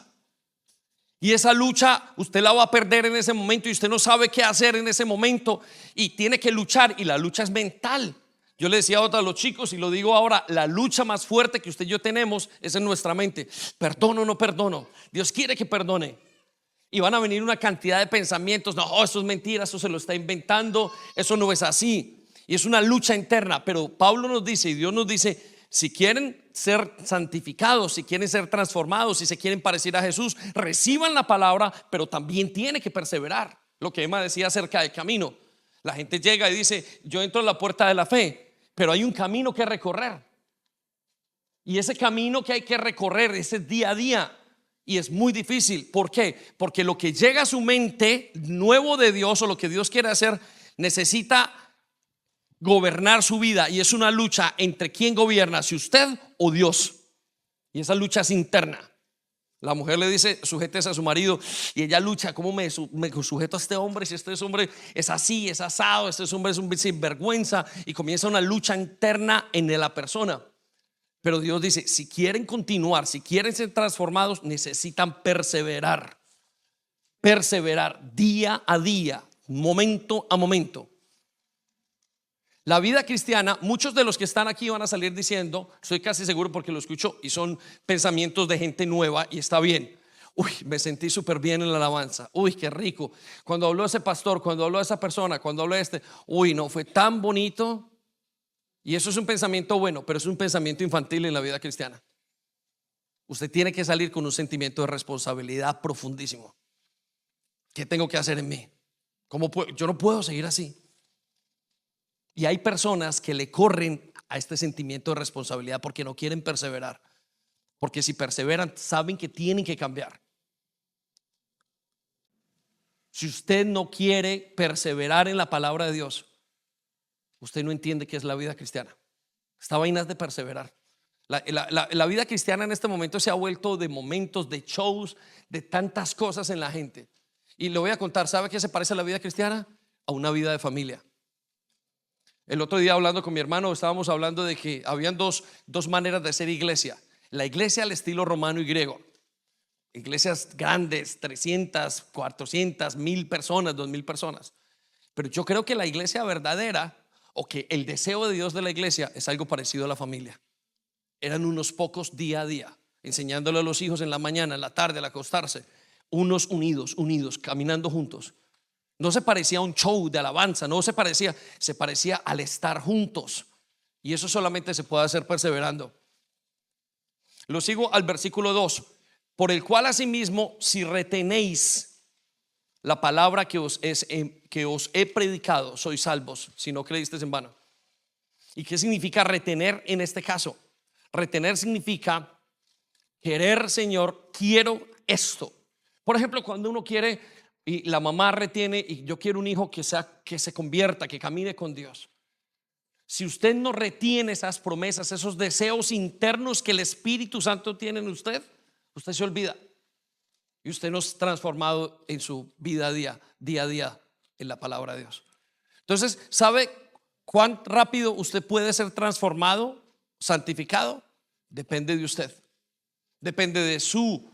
Y esa lucha usted la va a perder en ese momento, y usted no sabe qué hacer en ese momento, y tiene que luchar, y la lucha es mental. Yo le decía a los chicos, y lo digo ahora: la lucha más fuerte que usted y yo tenemos es en nuestra mente. ¿Perdono o no perdono? Dios quiere que perdone. Y van a venir una cantidad de pensamientos: no, eso es mentira, eso se lo está inventando, eso no es así. Y es una lucha interna. Pero Pablo nos dice, y Dios nos dice: si quieren ser santificados, si quieren ser transformados, si se quieren parecer a Jesús, reciban la palabra, pero también tiene que perseverar. Lo que Emma decía acerca del camino. La gente llega y dice: yo entro en la puerta de la fe, pero hay un camino que recorrer. Y ese camino que hay que recorrer, ese día a día, y es muy difícil. ¿Por qué? Porque lo que llega a su mente nuevo de Dios, o lo que Dios quiere hacer, necesita gobernar su vida. Y es una lucha entre quién gobierna, si usted o Dios. Y esa lucha es interna. La mujer le dice: sujétese a su marido. Y ella lucha: ¿cómo me sujeto a este hombre si este hombre es así, es asado, este hombre es un sinvergüenza? Y comienza una lucha interna en la persona. Pero Dios dice: si quieren continuar, si quieren ser transformados, necesitan perseverar. Perseverar día a día, momento a momento. La vida cristiana, muchos de los que están aquí van a salir diciendo, estoy casi seguro porque lo escucho, y son pensamientos de gente nueva, y está bien: uy, me sentí súper bien en la alabanza, uy, qué rico, cuando habló ese pastor, cuando habló esa persona, cuando habló uy, no, fue tan bonito. Y eso es un pensamiento bueno, pero es un pensamiento infantil en la vida cristiana. Usted tiene que salir con un sentimiento de responsabilidad profundísimo. ¿Qué tengo que hacer en mí? Yo no puedo seguir así. Y hay personas que le corren a este sentimiento de responsabilidad porque no quieren perseverar. Porque si perseveran, saben que tienen que cambiar. Si usted no quiere perseverar en la palabra de Dios, usted no entiende qué es la vida cristiana. Esta vaina es de perseverar. La vida cristiana en este momento se ha vuelto de momentos, de shows, de tantas cosas en la gente. Y le voy a contar: ¿sabe qué se parece a la vida cristiana? A una vida de familia. El otro día, hablando con mi hermano, estábamos hablando de que habían dos maneras de hacer iglesia. La iglesia al estilo romano y griego. Iglesias grandes, 300, 400, 1000 personas, 2000 personas. Pero yo creo que la iglesia verdadera, o que el deseo de Dios de la iglesia, es algo parecido a la familia. Eran unos pocos día a día, enseñándole a los hijos en la mañana, en la tarde, al acostarse, unos unidos, caminando juntos. No se parecía a un show de alabanza, se parecía al estar juntos. Y eso solamente se puede hacer perseverando. Lo sigo al versículo 2: por el cual asimismo, si retenéis la palabra que os he predicado, sois salvos, si no creísteis en vano. ¿Y qué significa retener en este caso? Retener significa querer: Señor, quiero esto. Por ejemplo, cuando uno quiere, y la mamá retiene, y yo quiero un hijo que se convierta, que camine con Dios. Si usted no retiene esas promesas, esos deseos internos que el Espíritu Santo tiene en usted, usted se olvida. Y usted no es transformado en su vida día a día en la palabra de Dios. Entonces, ¿sabe ¿Cuán rápido usted puede ser transformado, santificado? Depende de usted. Depende de su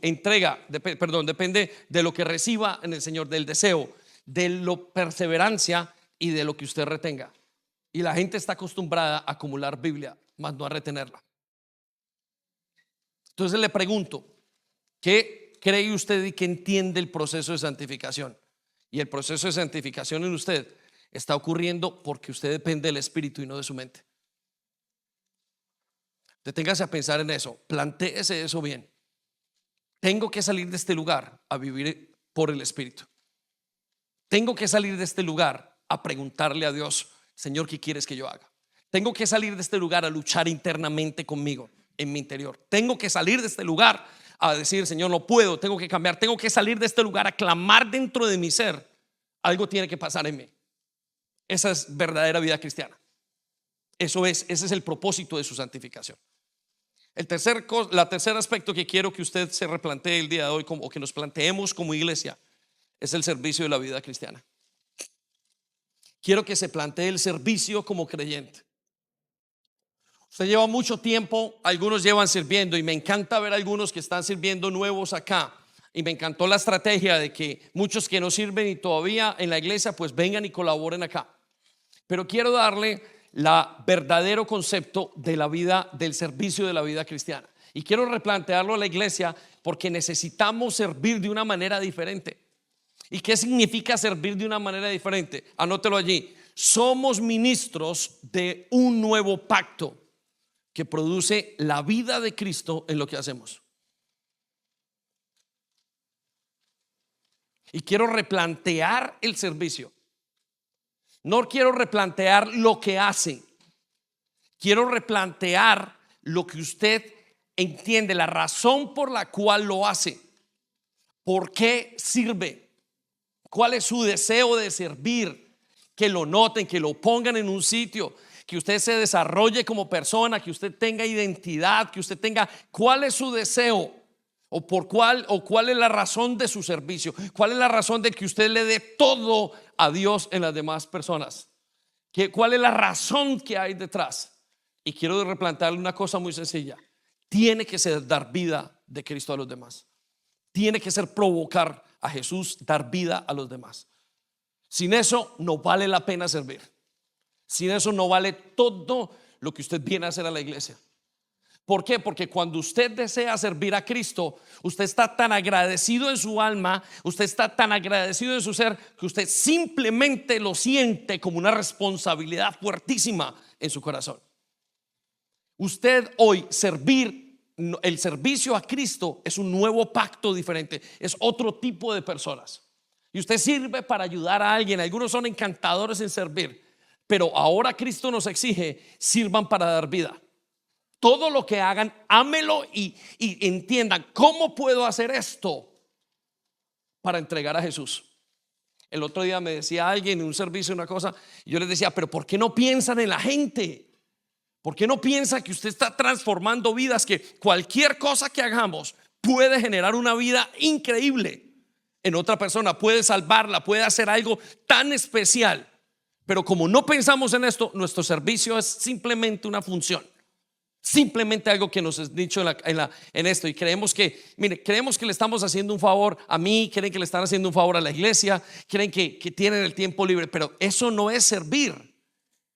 entrega, depende de lo que reciba en el Señor, del deseo, de la perseverancia y de lo que usted retenga. Y la gente está acostumbrada a acumular Biblia, más no a retenerla. Entonces le pregunto, ¿qué cree usted y qué entiende el proceso de santificación? Y el proceso de santificación en usted está ocurriendo porque usted depende del Espíritu y no de su mente. Deténgase a pensar en eso, plantéese eso bien. Tengo que salir de este lugar a vivir por el Espíritu. Tengo que salir de este lugar a preguntarle a Dios, Señor, ¿qué quieres que yo haga? Tengo que salir de este lugar a luchar internamente conmigo, en mi interior. Tengo que salir de este lugar a decir, Señor, no puedo, tengo que cambiar. Tengo que salir de este lugar a clamar dentro de mi ser. Algo tiene que pasar en mí. Esa es verdadera vida cristiana. Ese es el propósito de su santificación. La tercer aspecto que quiero que usted se replantee el día de hoy, o que nos planteemos como iglesia, es el servicio de la vida cristiana. Quiero que se plantee el servicio como creyente. Usted lleva mucho tiempo, algunos llevan sirviendo, y me encanta ver a algunos que están sirviendo nuevos acá. Y me encantó la estrategia de que muchos que no sirven y todavía en la iglesia, pues vengan y colaboren acá. Pero quiero darle verdadero concepto de la vida, del servicio de la vida cristiana. Y quiero replantearlo a la iglesia porque necesitamos servir de una manera diferente. ¿Y qué significa servir de una manera diferente? Anótelo allí. Somos ministros de un nuevo pacto que produce la vida de Cristo en lo que hacemos. Y quiero replantear el servicio. No quiero replantear lo que hace. Quiero replantear lo que usted entiende, la razón por la cual lo hace. ¿Por qué sirve? ¿Cuál es su deseo de servir? Que lo noten, que lo pongan en un sitio, que usted se desarrolle como persona, que usted tenga identidad, que usted tenga, ¿cuál es su deseo? ¿Cuál es la razón de su servicio? ¿Cuál es la razón de que usted le dé todo a Dios en las demás personas? ¿Cuál es la razón que hay detrás? Y quiero replantearle una cosa muy sencilla. Tiene que ser dar vida de Cristo a los demás. Tiene que ser provocar a Jesús, dar vida a los demás. Sin eso no vale la pena servir. Sin eso no vale todo lo que usted viene a hacer a la iglesia. ¿Por qué? Porque cuando usted desea servir a Cristo, usted está tan agradecido en su alma, usted está tan agradecido en su ser, que usted simplemente lo siente como una responsabilidad fuertísima en su corazón. Usted hoy el servicio a Cristo es un nuevo pacto diferente, es otro tipo de personas. Y usted sirve para ayudar a alguien. Algunos son encantadores en servir, pero ahora Cristo nos exige, sirvan para dar vida. Todo lo que hagan, ámelo y entiendan cómo puedo hacer esto para entregar a Jesús. El otro día me decía alguien en un servicio una cosa, y yo les decía, pero ¿por qué no piensan en la gente? ¿Por qué no piensa que usted está transformando vidas? Que cualquier cosa que hagamos puede generar una vida increíble en otra persona, puede salvarla, puede hacer algo tan especial. Pero como no pensamos en esto, nuestro servicio es simplemente una función. Simplemente algo que nos es dicho en esto, y creemos que le estamos haciendo un favor a mí, creen que le están haciendo un favor a la iglesia, creen que tienen el tiempo libre, pero eso no es servir.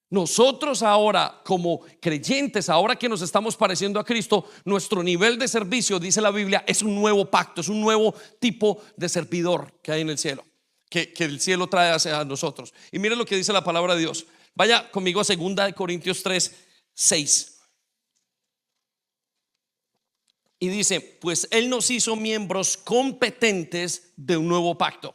Nosotros ahora como creyentes, ahora que nos estamos pareciendo a Cristo, nuestro nivel de servicio, dice la Biblia, es un nuevo pacto, es un nuevo tipo de servidor que hay en el cielo, que el cielo trae hacia nosotros. Y miren lo que dice la palabra de Dios. Vaya conmigo a 2 Corintios 3:6. Y dice, pues Él nos hizo miembros competentes de un nuevo pacto.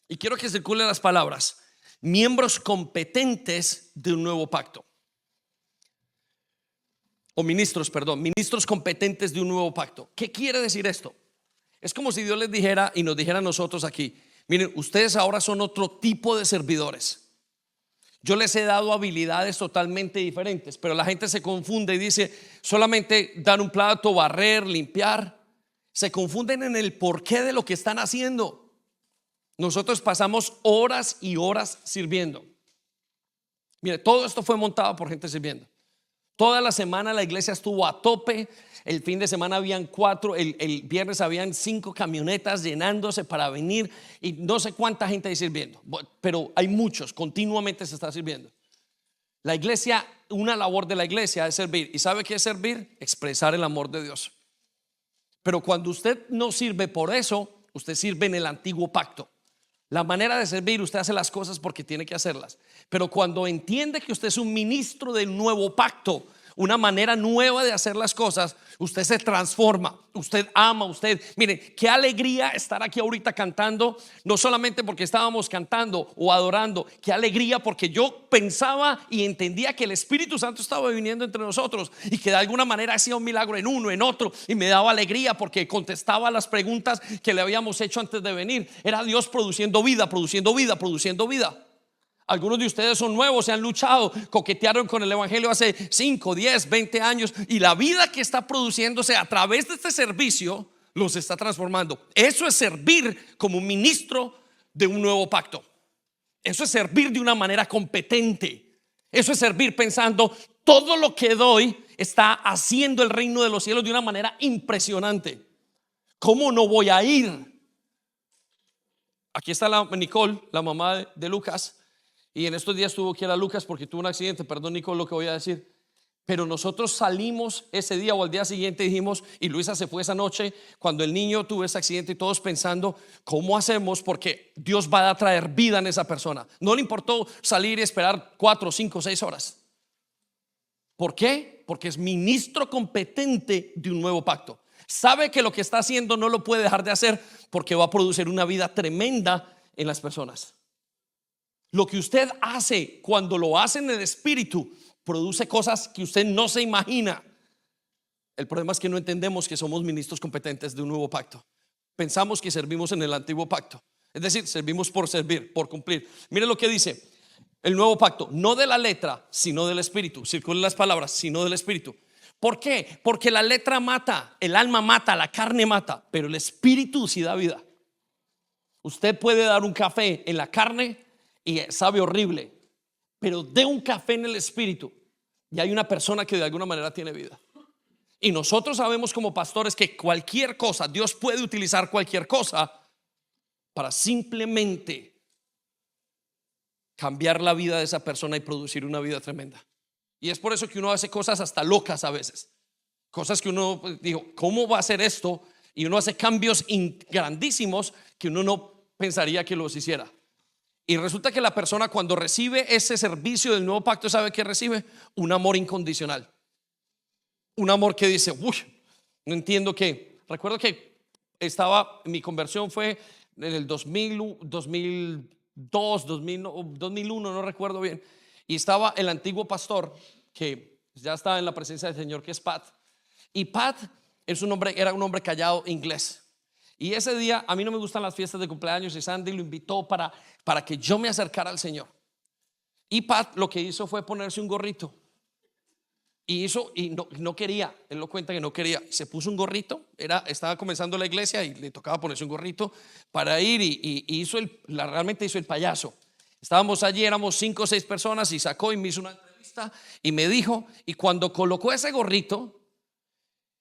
Y quiero que circulen las palabras: miembros competentes de un nuevo pacto. Ministros competentes de un nuevo pacto. ¿Qué quiere decir esto? Es como si Dios les dijera y nos dijera a nosotros aquí: miren, ustedes ahora son otro tipo de servidores. Yo les he dado habilidades totalmente diferentes, pero la gente se confunde y dice solamente dar un plato, barrer, limpiar. Se confunden en el porqué de lo que están haciendo. Nosotros pasamos horas y horas sirviendo. Mire, todo esto fue montado por gente sirviendo. Toda la semana la iglesia estuvo a tope. El fin de semana habían 4, el viernes habían 5 camionetas llenándose para venir y no sé cuánta gente ahí sirviendo, pero hay muchos, continuamente se está sirviendo. La iglesia, una labor de la iglesia es servir. ¿Y sabe qué es servir? Expresar el amor de Dios. Pero cuando usted no sirve por eso, usted sirve en el antiguo pacto. La manera de servir, usted hace las cosas porque tiene que hacerlas. Pero cuando entiende que usted es un ministro del nuevo pacto, una manera nueva de hacer las cosas, usted se transforma, usted ama, usted, mire, qué alegría estar aquí ahorita cantando, no solamente porque estábamos cantando o adorando, qué alegría porque yo pensaba y entendía que el Espíritu Santo estaba viniendo entre nosotros y que de alguna manera hacía un milagro en uno, en otro, y me daba alegría porque contestaba las preguntas que le habíamos hecho antes de venir. Era Dios produciendo vida, produciendo vida, produciendo vida. Algunos de ustedes son nuevos, se han luchado, coquetearon con el evangelio hace 5, 10, 20 años y la vida que está produciéndose a través de este servicio los está transformando. Eso es servir como un ministro de un nuevo pacto. Eso es servir de una manera competente. Eso es servir pensando, todo lo que doy está haciendo el reino de los cielos de una manera impresionante. ¿Cómo no voy a ir? Aquí está Nicole, la mamá de Lucas. Y en estos días tuvo que ir a Lucas porque tuvo un accidente. Perdón, Nicole, lo que voy a decir. Pero nosotros salimos ese día o al día siguiente dijimos, y Luisa se fue esa noche cuando el niño tuvo ese accidente, y todos pensando, ¿cómo hacemos? Porque Dios va a traer vida en esa persona. No le importó salir y esperar 4, 5, 6 horas. ¿Por qué? Porque es ministro competente de un nuevo pacto. Sabe que lo que está haciendo no lo puede dejar de hacer porque va a producir una vida tremenda en las personas. Lo que usted hace cuando lo hace en el Espíritu produce cosas que usted no se imagina. El problema es que no entendemos que somos ministros competentes de un nuevo pacto. Pensamos que servimos en el antiguo pacto. Es decir, servimos por servir, por cumplir. Mire lo que dice el nuevo pacto: no de la letra, sino del Espíritu. Circulen las palabras, sino del Espíritu. ¿Por qué? Porque la letra mata, el alma mata, la carne mata, pero el Espíritu sí da vida. Usted puede dar un café en la carne y sabe horrible, pero de un café en el Espíritu y hay una persona que de alguna manera tiene vida. Y nosotros sabemos como pastores que cualquier cosa, Dios puede utilizar cualquier cosa para simplemente cambiar la vida de esa persona y producir una vida tremenda. Y es por eso que uno hace cosas hasta locas a veces, cosas que uno dijo, ¿cómo va a hacer esto? Y uno hace cambios grandísimos que uno no pensaría que los hiciera. Y resulta que la persona, cuando recibe ese servicio del nuevo pacto, ¿sabe qué recibe? Un amor incondicional. Un amor que dice, uy, no entiendo qué. Recuerdo que mi conversión fue en el 2002, 2001, no recuerdo bien. Y estaba el antiguo pastor que ya estaba en la presencia del Señor, que es Pat. Y Pat era un hombre callado inglés. Y ese día, a mí no me gustan las fiestas de cumpleaños, y Sandy lo invitó para que yo me acercara al Señor. Y Pat lo que hizo fue ponerse un gorrito. Y no quería, él lo cuenta que no quería. Se puso un gorrito, estaba comenzando la iglesia y le tocaba ponerse un gorrito para ir y realmente hizo el payaso. Estábamos allí, éramos 5 o 6 personas y sacó y me hizo una entrevista y me dijo, y cuando colocó ese gorrito,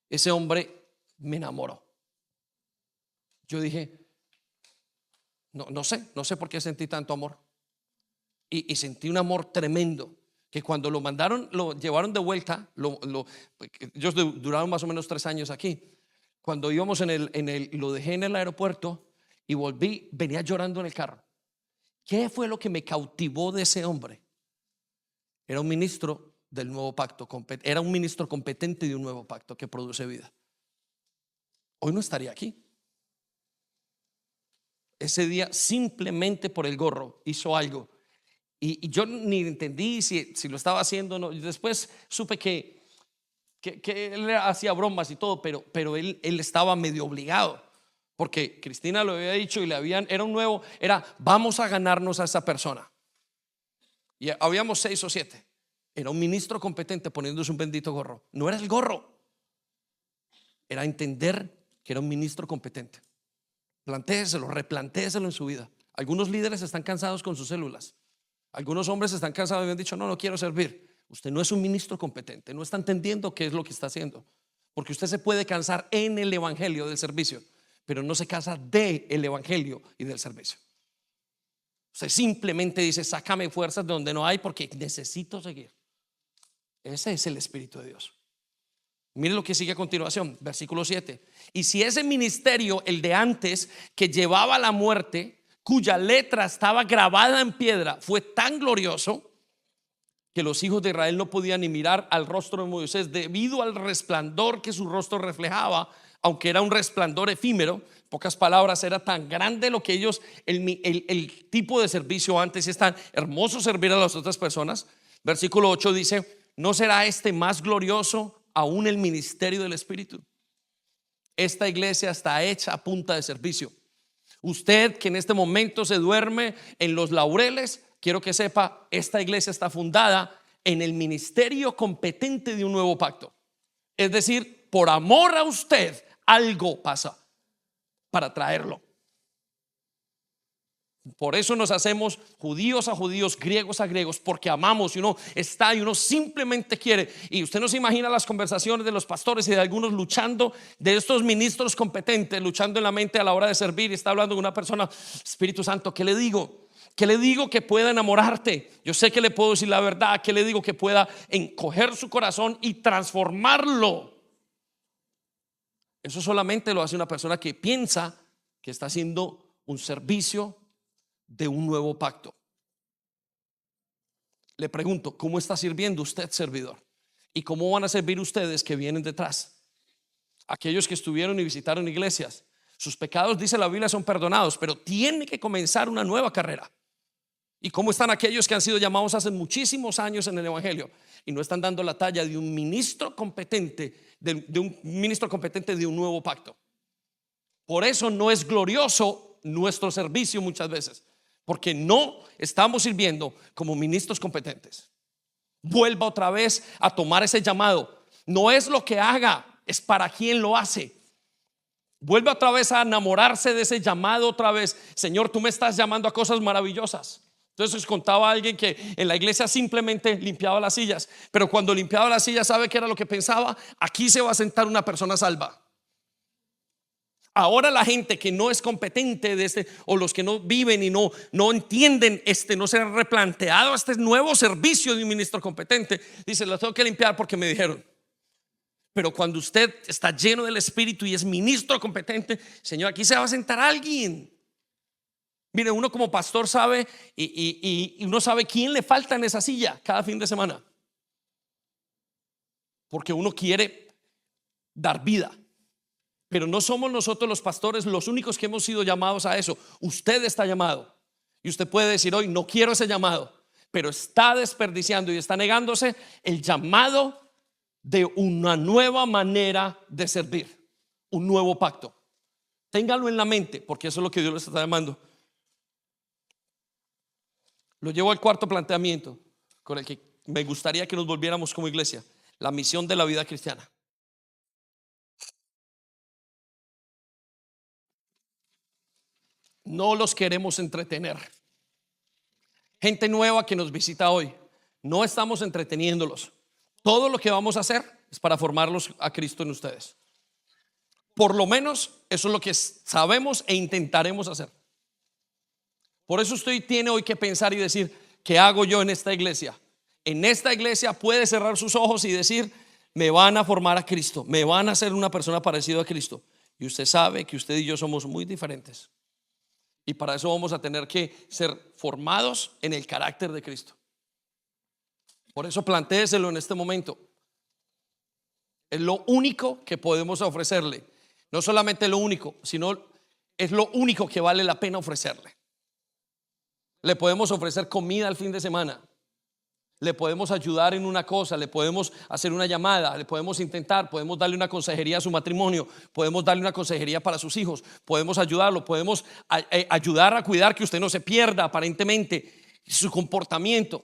ese hombre me enamoró. Yo dije, no sé por qué sentí tanto amor. Y sentí un amor tremendo, que cuando lo llevaron de vuelta, ellos duraron más o menos 3 años aquí. Cuando íbamos lo dejé en el aeropuerto y volví, venía llorando en el carro. ¿Qué fue lo que me cautivó de ese hombre? Era un ministro del nuevo pacto, era un ministro competente de un nuevo pacto que produce vida. Hoy no estaría aquí. Ese día, simplemente por el gorro, hizo algo. Y yo ni entendí si lo estaba haciendo o no. Después supe que él hacía bromas y todo, pero él estaba medio obligado, porque Cristina lo había dicho y vamos a ganarnos a esa persona. Y habíamos 6 o 7. Era un ministro competente poniéndose un bendito gorro. No era el gorro, era entender que era un ministro competente. Replantéeselo en su vida. Algunos líderes están cansados con sus células. Algunos hombres están cansados y me han dicho, no, no quiero servir. Usted no es un ministro competente, no está entendiendo qué es lo que está haciendo. Porque usted se puede cansar en el evangelio del servicio, pero no se cansa del evangelio y del servicio. Usted simplemente dice, sácame fuerzas de donde no hay porque necesito seguir. Ese es el Espíritu de Dios. Mire lo que sigue a continuación, versículo 7. Y si ese ministerio, el de antes, que llevaba a la muerte, cuya letra estaba grabada en piedra, fue tan glorioso que los hijos de Israel no podían ni mirar al rostro de Moisés debido al resplandor que su rostro reflejaba, aunque era un resplandor efímero. En pocas palabras, era tan grande lo que ellos, el tipo de servicio antes, es tan hermoso servir a las otras personas. Versículo 8 dice, ¿no será este más glorioso aún el ministerio del Espíritu? Esta iglesia está hecha a punta de servicio. Usted que en este momento se duerme en los laureles, quiero que sepa, esta iglesia está fundada en el ministerio competente de un nuevo pacto. Es decir, por amor a usted, algo pasa para traerlo. Por eso nos hacemos judíos a judíos, griegos a griegos, porque amamos y uno está y uno simplemente quiere. Y usted no se imagina las conversaciones de los pastores y de algunos luchando, de estos ministros competentes, luchando en la mente a la hora de servir. Y está hablando con una persona, Espíritu Santo, ¿qué le digo? ¿Qué le digo que pueda enamorarte? Yo sé que le puedo decir la verdad. ¿Qué le digo que pueda encoger su corazón y transformarlo? Eso solamente lo hace una persona que piensa que está haciendo un servicio de un nuevo pacto. Le pregunto, ¿cómo está sirviendo usted, servidor? ¿Y cómo van a servir ustedes que vienen detrás? Aquellos que estuvieron y visitaron iglesias, sus pecados, dice la Biblia, son perdonados, pero tiene que comenzar una nueva carrera. ¿Y cómo están aquellos que han sido llamados hace muchísimos años en el evangelio y no están dando la talla de un ministro competente, de un ministro competente de un nuevo pacto? Por eso no es glorioso nuestro servicio muchas veces, porque no estamos sirviendo como ministros competentes. Vuelva otra vez a tomar ese llamado. No es lo que haga, es para quien lo hace. Vuelva otra vez a enamorarse de ese llamado otra vez. Señor, tú me estás llamando a cosas maravillosas. Entonces contaba a alguien que en la iglesia simplemente limpiaba las sillas, pero cuando limpiaba las sillas, ¿sabe qué era lo que pensaba? Aquí se va a sentar una persona salva. Ahora la gente que no es competente de este, o los que no viven y no entienden no se han replanteado este nuevo servicio de un ministro competente, dice, lo tengo que limpiar porque me dijeron. Pero cuando usted está lleno del Espíritu y es ministro competente, Señor, aquí se va a sentar alguien. Mire, uno como pastor sabe y uno sabe quién le falta en esa silla cada fin de semana, porque uno quiere dar vida. Pero no somos nosotros los pastores los únicos que hemos sido llamados a eso. Usted está llamado y usted puede decir hoy, no quiero ese llamado, pero está desperdiciando y está negándose el llamado de una nueva manera de servir, un nuevo pacto. Téngalo en la mente, porque eso es lo que Dios les está llamando. Lo llevo al cuarto planteamiento con el que me gustaría que nos volviéramos como iglesia: la misión de la vida cristiana. No los queremos entretener. Gente nueva que nos visita hoy, no estamos entreteniéndolos. Todo lo que vamos a hacer es para formarlos a Cristo en ustedes. Por lo menos eso es lo que sabemos e intentaremos hacer. Por eso usted tiene hoy que pensar y decir, ¿qué hago yo en esta iglesia? En esta iglesia puede cerrar sus ojos y decir, me van a formar a Cristo, me van a hacer una persona parecida a Cristo. Y usted sabe que usted y yo somos muy diferentes. Y para eso vamos a tener que ser formados en el carácter de Cristo. Por eso plantéeselo en este momento. Es lo único que podemos ofrecerle. No solamente lo único, sino es lo único que vale la pena ofrecerle. Le podemos ofrecer comida al fin de semana. Le podemos ayudar en una cosa, le podemos hacer una llamada, le podemos intentar, podemos darle una consejería a su matrimonio, podemos darle una consejería para sus hijos, podemos ayudarlo, podemos ayudar a cuidar que usted no se pierda aparentemente su comportamiento.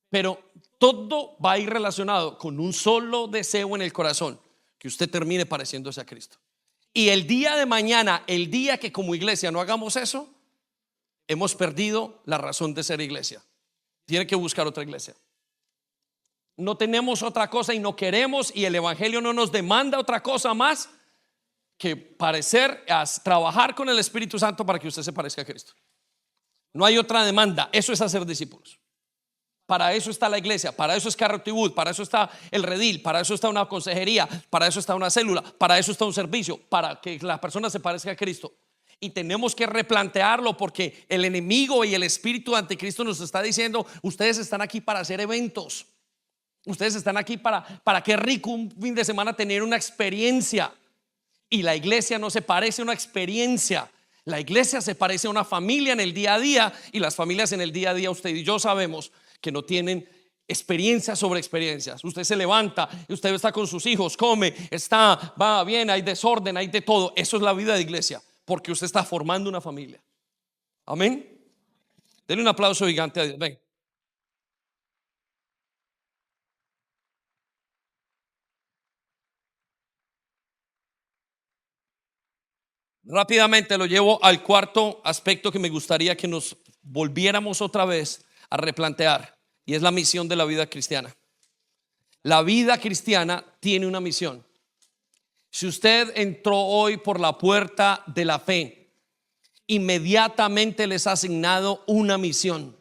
Pero todo va a ir relacionado con un solo deseo en el corazón: que usted termine pareciéndose a Cristo. Y el día de mañana, el día que como iglesia no hagamos eso, hemos perdido la razón de ser iglesia. tiene que buscar otra iglesia. No tenemos otra cosa y no queremos, y el evangelio no nos demanda otra cosa más que trabajar con el Espíritu Santo para que usted se parezca a Cristo. No hay otra demanda. Eso es hacer discípulos. Para eso está la iglesia, para eso es Carrot Wood, para eso está el redil, para eso está una consejería, para eso está una célula, para eso está un servicio, para que la persona se parezca a Cristo. Y tenemos que replantearlo, porque el enemigo y el espíritu anticristo nos está diciendo: ustedes están aquí para hacer eventos, ustedes están aquí para qué rico un fin de semana tener una experiencia. Y la iglesia no se parece a una experiencia. La iglesia se parece a una familia en el día a día, y las familias en el día a día, usted y yo sabemos que no tienen experiencias sobre experiencias. Usted se levanta y usted está con sus hijos, come, va bien, hay desorden, hay de todo. Eso es la vida de iglesia, porque usted está formando una familia. Amén. Denle un aplauso gigante a Dios. Ven. Rápidamente lo llevo al cuarto aspecto que me gustaría que nos volviéramos otra vez a replantear, y es la misión de la vida cristiana. La vida cristiana tiene una misión. Si usted entró hoy por la puerta de la fe, inmediatamente les ha asignado una misión.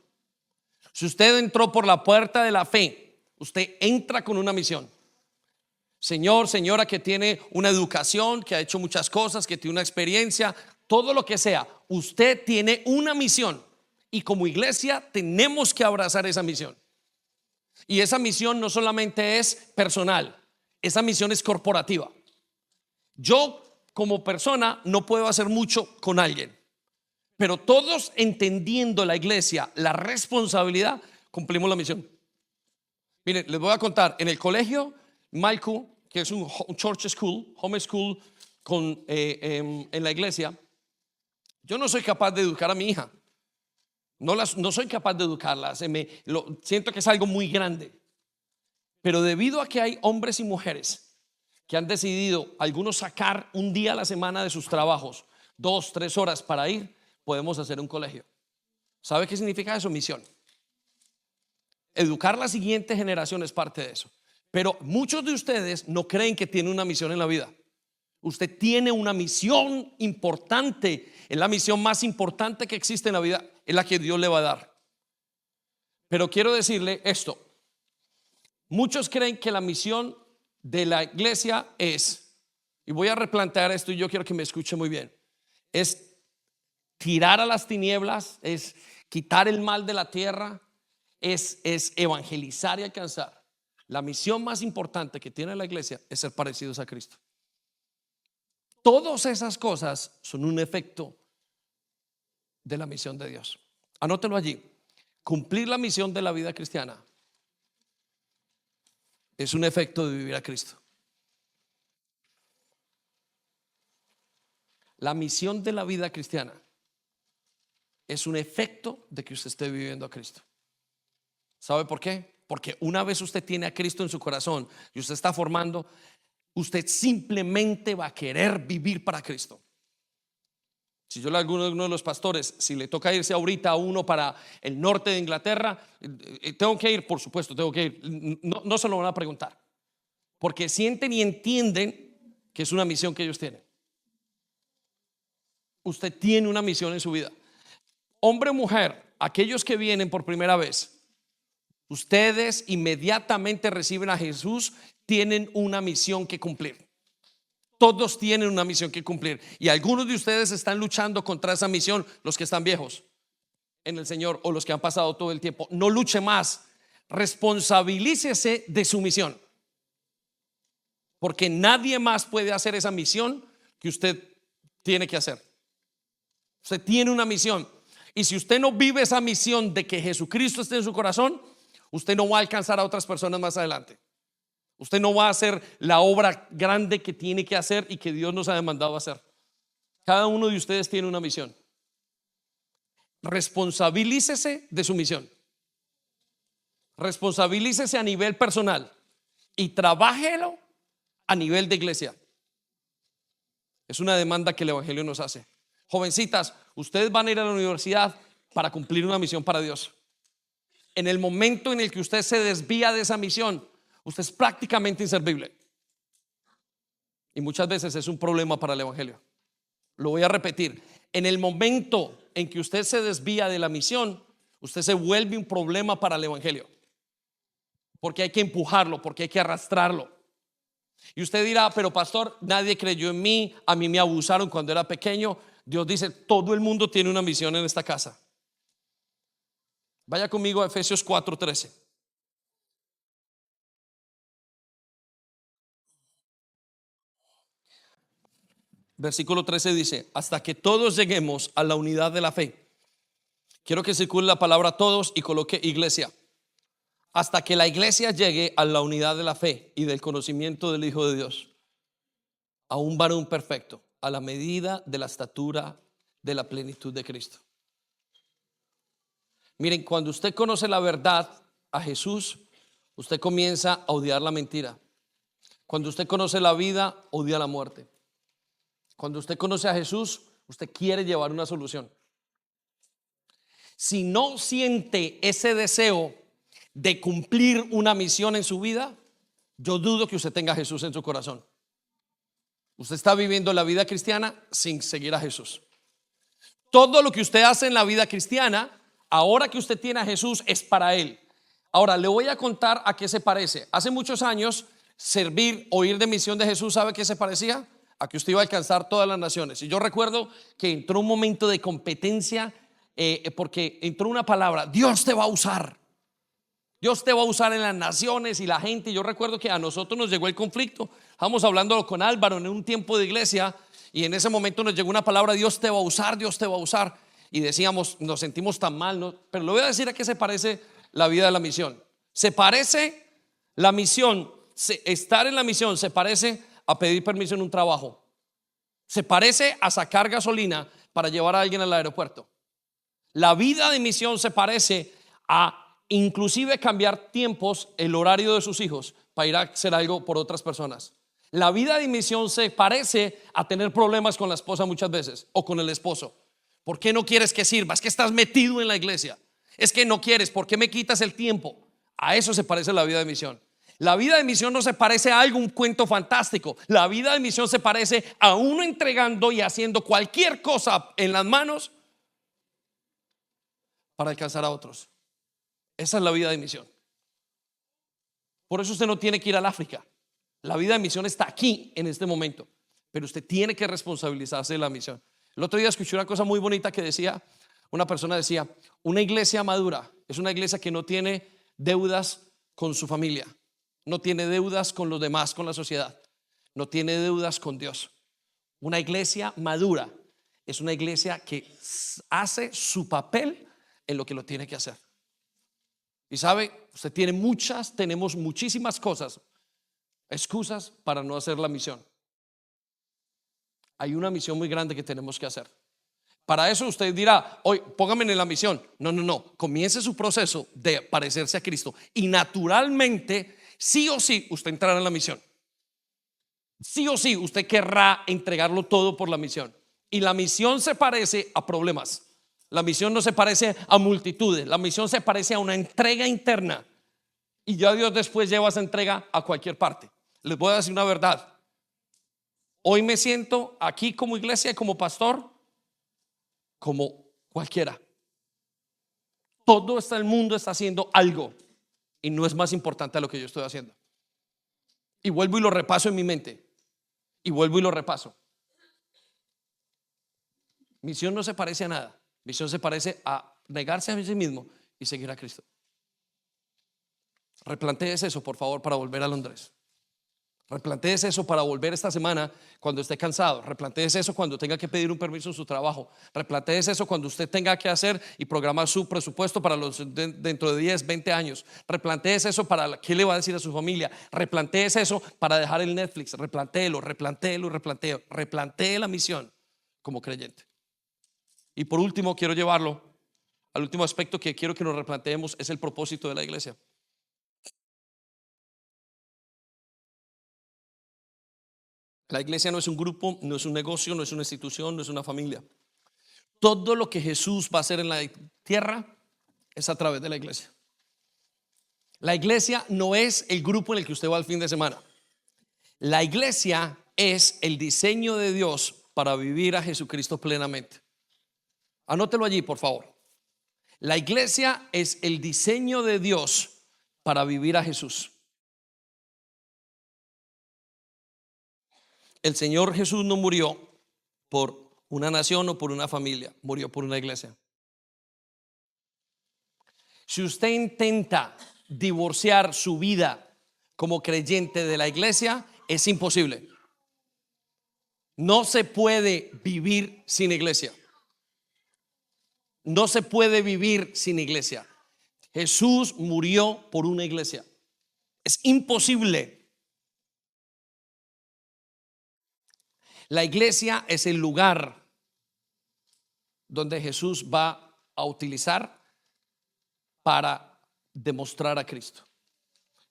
Si usted entró por la puerta de la fe, usted entra con una misión. Señor, señora que tiene una educación, que ha hecho muchas cosas, que tiene una experiencia, todo lo que sea, usted tiene una misión, y como iglesia tenemos que abrazar esa misión. Y esa misión no solamente es personal, esa misión es corporativa. Yo como persona no puedo hacer mucho con alguien, pero todos, entendiendo la iglesia, la responsabilidad, cumplimos la misión. Miren, les voy a contar. En el colegio Malcu, que es un church school, home school en la iglesia, yo no soy capaz de educar a mi hija. No soy capaz de educarla. Siento que es algo muy grande. Pero debido a que hay hombres y mujeres que han decidido, algunos, sacar un día a la semana de sus trabajos, 2, 3 horas para ir, podemos hacer un colegio. ¿Sabe qué significa eso? Misión. Educar la siguiente generación es parte de eso. Pero muchos de ustedes no creen que tienen una misión en la vida. Usted tiene una misión importante. Es la misión más importante que existe en la vida. Es la que Dios le va a dar. Pero quiero decirle esto: muchos creen que la misión de la iglesia es, y voy a replantear esto y yo quiero que me escuche muy bien, es tirar a las tinieblas, es quitar el mal de la tierra, es evangelizar y alcanzar. La misión más importante que tiene la iglesia es ser parecidos a Cristo. Todas esas cosas son un efecto de la misión de Dios. Anótelo allí. Cumplir la misión de la vida cristiana es un efecto de vivir a Cristo. La misión de la vida cristiana es un efecto de que usted esté viviendo a Cristo. ¿Sabe por qué? Porque una vez usted tiene a Cristo en su corazón y usted está formando, usted simplemente va a querer vivir para Cristo. Si yo le digo a alguno de los pastores, si le toca irse ahorita a uno para el norte de Inglaterra, tengo que ir, por supuesto, tengo que ir. No se lo van a preguntar, porque sienten y entienden que es una misión que ellos tienen. Usted tiene una misión en su vida. Hombre o mujer, aquellos que vienen por primera vez, ustedes inmediatamente reciben a Jesús, tienen una misión que cumplir. Todos tienen una misión que cumplir, y algunos de ustedes están luchando contra esa misión. Los que están viejos en el Señor o los que han pasado todo el tiempo, no luche más. Responsabilícese de su misión, porque nadie más puede hacer esa misión que usted tiene que hacer. Usted tiene una misión, y si usted no vive esa misión de que Jesucristo esté en su corazón, usted no va a alcanzar a otras personas más adelante. Usted no va a hacer la obra grande que tiene que hacer y que Dios nos ha demandado hacer. Cada uno de ustedes tiene una misión. Responsabilícese de su misión. Responsabilícese a nivel personal y trabájelo a nivel de iglesia. Es una demanda que el evangelio nos hace. Jovencitas, ustedes van a ir a la universidad para cumplir una misión para Dios. En el momento en el que usted se desvía de esa misión, usted es prácticamente inservible. Y muchas veces es un problema para el evangelio. Lo voy a repetir. En el momento en que usted se desvía de la misión, usted se vuelve un problema para el evangelio. Porque hay que empujarlo, porque hay que arrastrarlo. Y usted dirá, pero pastor, nadie creyó en mí, a mí me abusaron cuando era pequeño. Dios dice, todo el mundo tiene una misión en esta casa. Vaya conmigo a Efesios 4:13. Versículo 13 dice, hasta que todos lleguemos a la unidad de la fe. Quiero que circule la palabra todos y coloque iglesia. Hasta que la iglesia llegue a la unidad de la fe y del conocimiento del Hijo de Dios, a un varón perfecto, a la medida de la estatura de la plenitud de Cristo. Miren, cuando usted conoce la verdad, a Jesús, usted comienza a odiar la mentira. Cuando usted conoce la vida, odia la muerte. Cuando usted conoce a Jesús, usted quiere llevar una solución. Si no siente ese deseo de cumplir una misión en su vida, yo dudo que usted tenga a Jesús en su corazón. Usted está viviendo la vida cristiana sin seguir a Jesús. Todo lo que usted hace en la vida cristiana, ahora que usted tiene a Jesús, es para Él. Ahora le voy a contar a qué se parece. Hace muchos años, servir o ir de misión de Jesús, ¿sabe qué se parecía? A que usted iba a alcanzar todas las naciones. Y yo recuerdo que entró un momento de competencia, porque entró una palabra: Dios te va a usar. Dios te va a usar en las naciones y la gente. Yo recuerdo que a nosotros nos llegó el conflicto. Estábamos hablando con Álvaro en un tiempo de iglesia, y en ese momento nos llegó una palabra: Dios te va a usar, Dios te va a usar. Y decíamos, nos sentimos tan mal, ¿no? Pero le voy a decir a qué se parece la vida de la misión. Se parece la misión, estar en la misión se parece a pedir permiso en un trabajo. Se parece a sacar gasolina para llevar a alguien al aeropuerto. La vida de misión se parece a inclusive cambiar tiempos, el horario de sus hijos, para ir a hacer algo por otras personas. La vida de misión se parece a tener problemas con la esposa muchas veces, o con el esposo. ¿Por qué no quieres que sirva? Es que estás metido en la iglesia. Es que no quieres. ¿Por qué me quitas el tiempo? A eso se parece la vida de misión. La vida de misión no se parece a algo, un cuento fantástico. La vida de misión se parece a uno entregando y haciendo cualquier cosa en las manos para alcanzar a otros. Esa es la vida de misión. Por eso usted no tiene que ir al África. La vida de misión está aquí en este momento, pero usted tiene que responsabilizarse de la misión. El otro día escuché una cosa muy bonita que decía, una persona decía: una iglesia madura es una iglesia que no tiene deudas con su familia, no tiene deudas con los demás, con la sociedad, no tiene deudas con Dios. Una iglesia madura es una iglesia que hace su papel en lo que lo tiene que hacer. Y sabe, usted tenemos muchísimas cosas, excusas para no hacer la misión. Hay una misión muy grande que tenemos que hacer. Para eso usted dirá: hoy póngame en la misión. No, comience su proceso de parecerse a Cristo, y naturalmente, sí o sí, usted entrará en la misión. Sí o sí, usted querrá entregarlo todo por la misión. Y la misión se parece a problemas. La misión no se parece a multitudes. La misión se parece a una entrega interna. Y ya Dios después lleva esa entrega a cualquier parte. Les voy a decir una verdad. Hoy me siento aquí como iglesia y como pastor como cualquiera. Todo el mundo está haciendo algo, y no es más importante a lo que yo estoy haciendo. Y vuelvo y lo repaso en mi mente. Y vuelvo y lo repaso. Misión no se parece a nada. Misión se parece a negarse a sí mismo y seguir a Cristo. Replantees eso, por favor, para volver a Londres. Replantees eso para volver esta semana cuando esté cansado. Replantees eso cuando tenga que pedir un permiso en su trabajo. Replantees eso cuando usted tenga que hacer y programar su presupuesto para dentro de 10, 20 años. Replantees eso para qué le va a decir a su familia. Replantees eso para dejar el Netflix. Replantéelo. Replantee la misión como creyente. Y por último, quiero llevarlo al último aspecto que quiero que nos replanteemos: es el propósito de la iglesia. La iglesia no es un grupo, no es un negocio, no es una institución, no es una familia. Todo lo que Jesús va a hacer en la tierra es a través de la iglesia. La iglesia no es el grupo en el que usted va al fin de semana. La iglesia es el diseño de Dios para vivir a Jesucristo plenamente. Anótelo allí, por favor. La iglesia es el diseño de Dios para vivir a Jesús. El Señor Jesús no murió por una nación o por una familia, murió por una iglesia. Si usted intenta divorciar su vida como creyente de la iglesia, es imposible. No se puede vivir sin iglesia. No se puede vivir sin iglesia. Jesús murió por una iglesia. Es imposible. La iglesia es el lugar donde Jesús va a utilizar para demostrar a Cristo.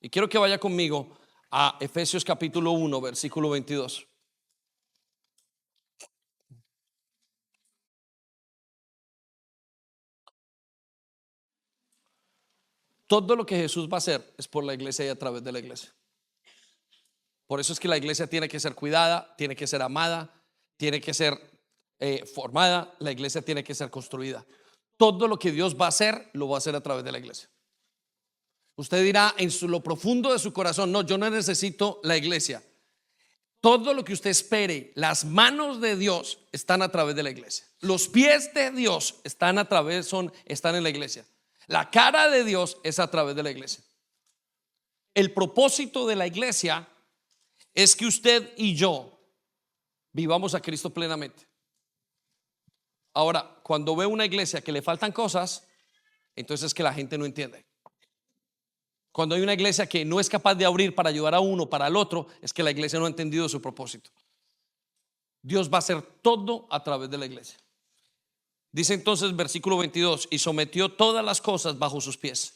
Y quiero que vaya conmigo a Efesios capítulo 1, versículo 22. Todo lo que Jesús va a hacer es por la iglesia y a través de la iglesia. Por eso es que la iglesia tiene que ser cuidada, tiene que ser amada, tiene que ser formada, la iglesia tiene que ser construida. Todo lo que Dios va a hacer, lo va a hacer a través de la iglesia. Usted dirá en lo profundo de su corazón, no, yo no necesito la iglesia. Todo lo que usted espere, las manos de Dios están a través de la iglesia. Los pies de Dios están en la iglesia. La cara de Dios es a través de la iglesia. El propósito de la iglesia es que usted y yo vivamos a Cristo plenamente. Ahora, cuando ve una iglesia que le faltan cosas, entonces es que la gente no entiende. Cuando hay una iglesia que no es capaz de abrir para ayudar a uno, para el otro, es que la iglesia no ha entendido su propósito. Dios va a hacer todo a través de la iglesia. Dice entonces versículo 22, y sometió todas las cosas bajo sus pies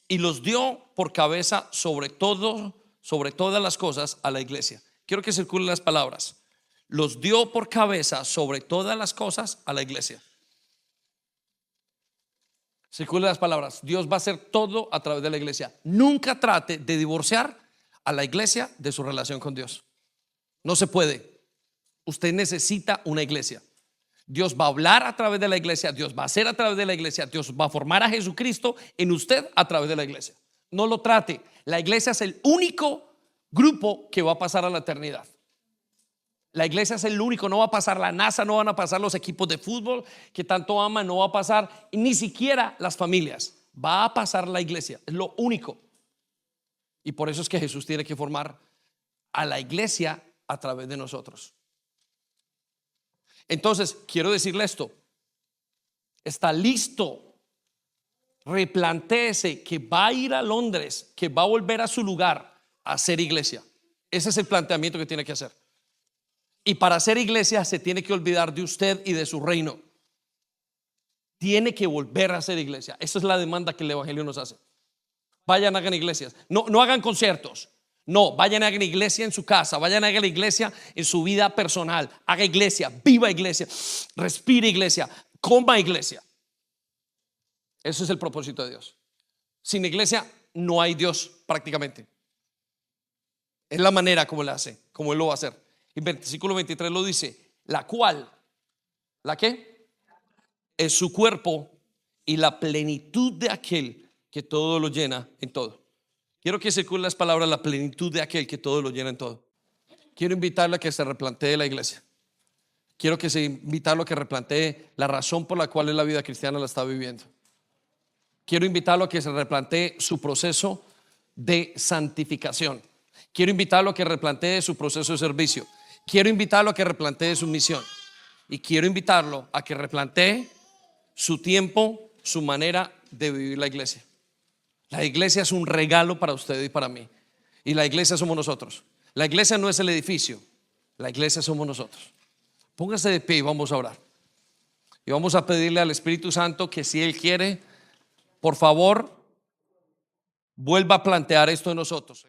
y los dio por cabeza sobre todas las cosas a la iglesia. Quiero que circulen las palabras. Los dio por cabeza sobre todas las cosas a la iglesia. Circulen las palabras. Dios va a hacer todo a través de la iglesia. Nunca trate de divorciar a la iglesia de su relación con Dios. No se puede. Usted necesita una iglesia. Dios va a hablar a través de la iglesia, Dios va a hacer a través de la iglesia, Dios va a formar a Jesucristo en usted a través de la iglesia. No lo trate. La iglesia es el único grupo que va a pasar a la eternidad. La iglesia es el único, no va a pasar la NASA, no van a pasar los equipos de fútbol que tanto aman, no va a pasar ni siquiera las familias. Va a pasar la iglesia, es lo único. Y por eso es que Jesús tiene que formar a la iglesia a través de nosotros. Entonces, quiero decirle esto. Está listo. Replantéese que va a ir a Londres, que va a volver a su lugar a hacer iglesia. Ese es el planteamiento que tiene que hacer. Y para hacer iglesia se tiene que olvidar de usted y de su reino. Tiene que volver a hacer iglesia. Esa es la demanda que el evangelio nos hace. Vayan, hagan iglesias. No hagan conciertos. No, vayan, hagan iglesia en su casa. Vayan, hagan la iglesia en su vida personal. Haga iglesia, viva iglesia, respire iglesia, coma iglesia. Eso es el propósito de Dios. Sin iglesia no hay Dios prácticamente. Es la manera como Él hace, como Él lo va a hacer. Y versículo 23 lo dice, la cual, ¿la qué? Es su cuerpo y la plenitud de aquel que todo lo llena en todo. Quiero que circulen las palabras, la plenitud de aquel que todo lo llena en todo. Quiero invitarle a que se replantee la iglesia. Quiero que se invitarlo a que replantee la razón por la cual la vida cristiana la está viviendo. Quiero invitarlo a que se replantee su proceso de santificación. Quiero invitarlo a que replantee su proceso de servicio. Quiero invitarlo a que replantee su misión. Y quiero invitarlo a que replantee su tiempo, su manera de vivir la iglesia. La iglesia es un regalo para usted y para mí. Y la iglesia somos nosotros. La iglesia no es el edificio. La iglesia somos nosotros. Póngase de pie y vamos a orar. Y vamos a pedirle al Espíritu Santo que si Él quiere, por favor, vuelva a plantear esto en nosotros.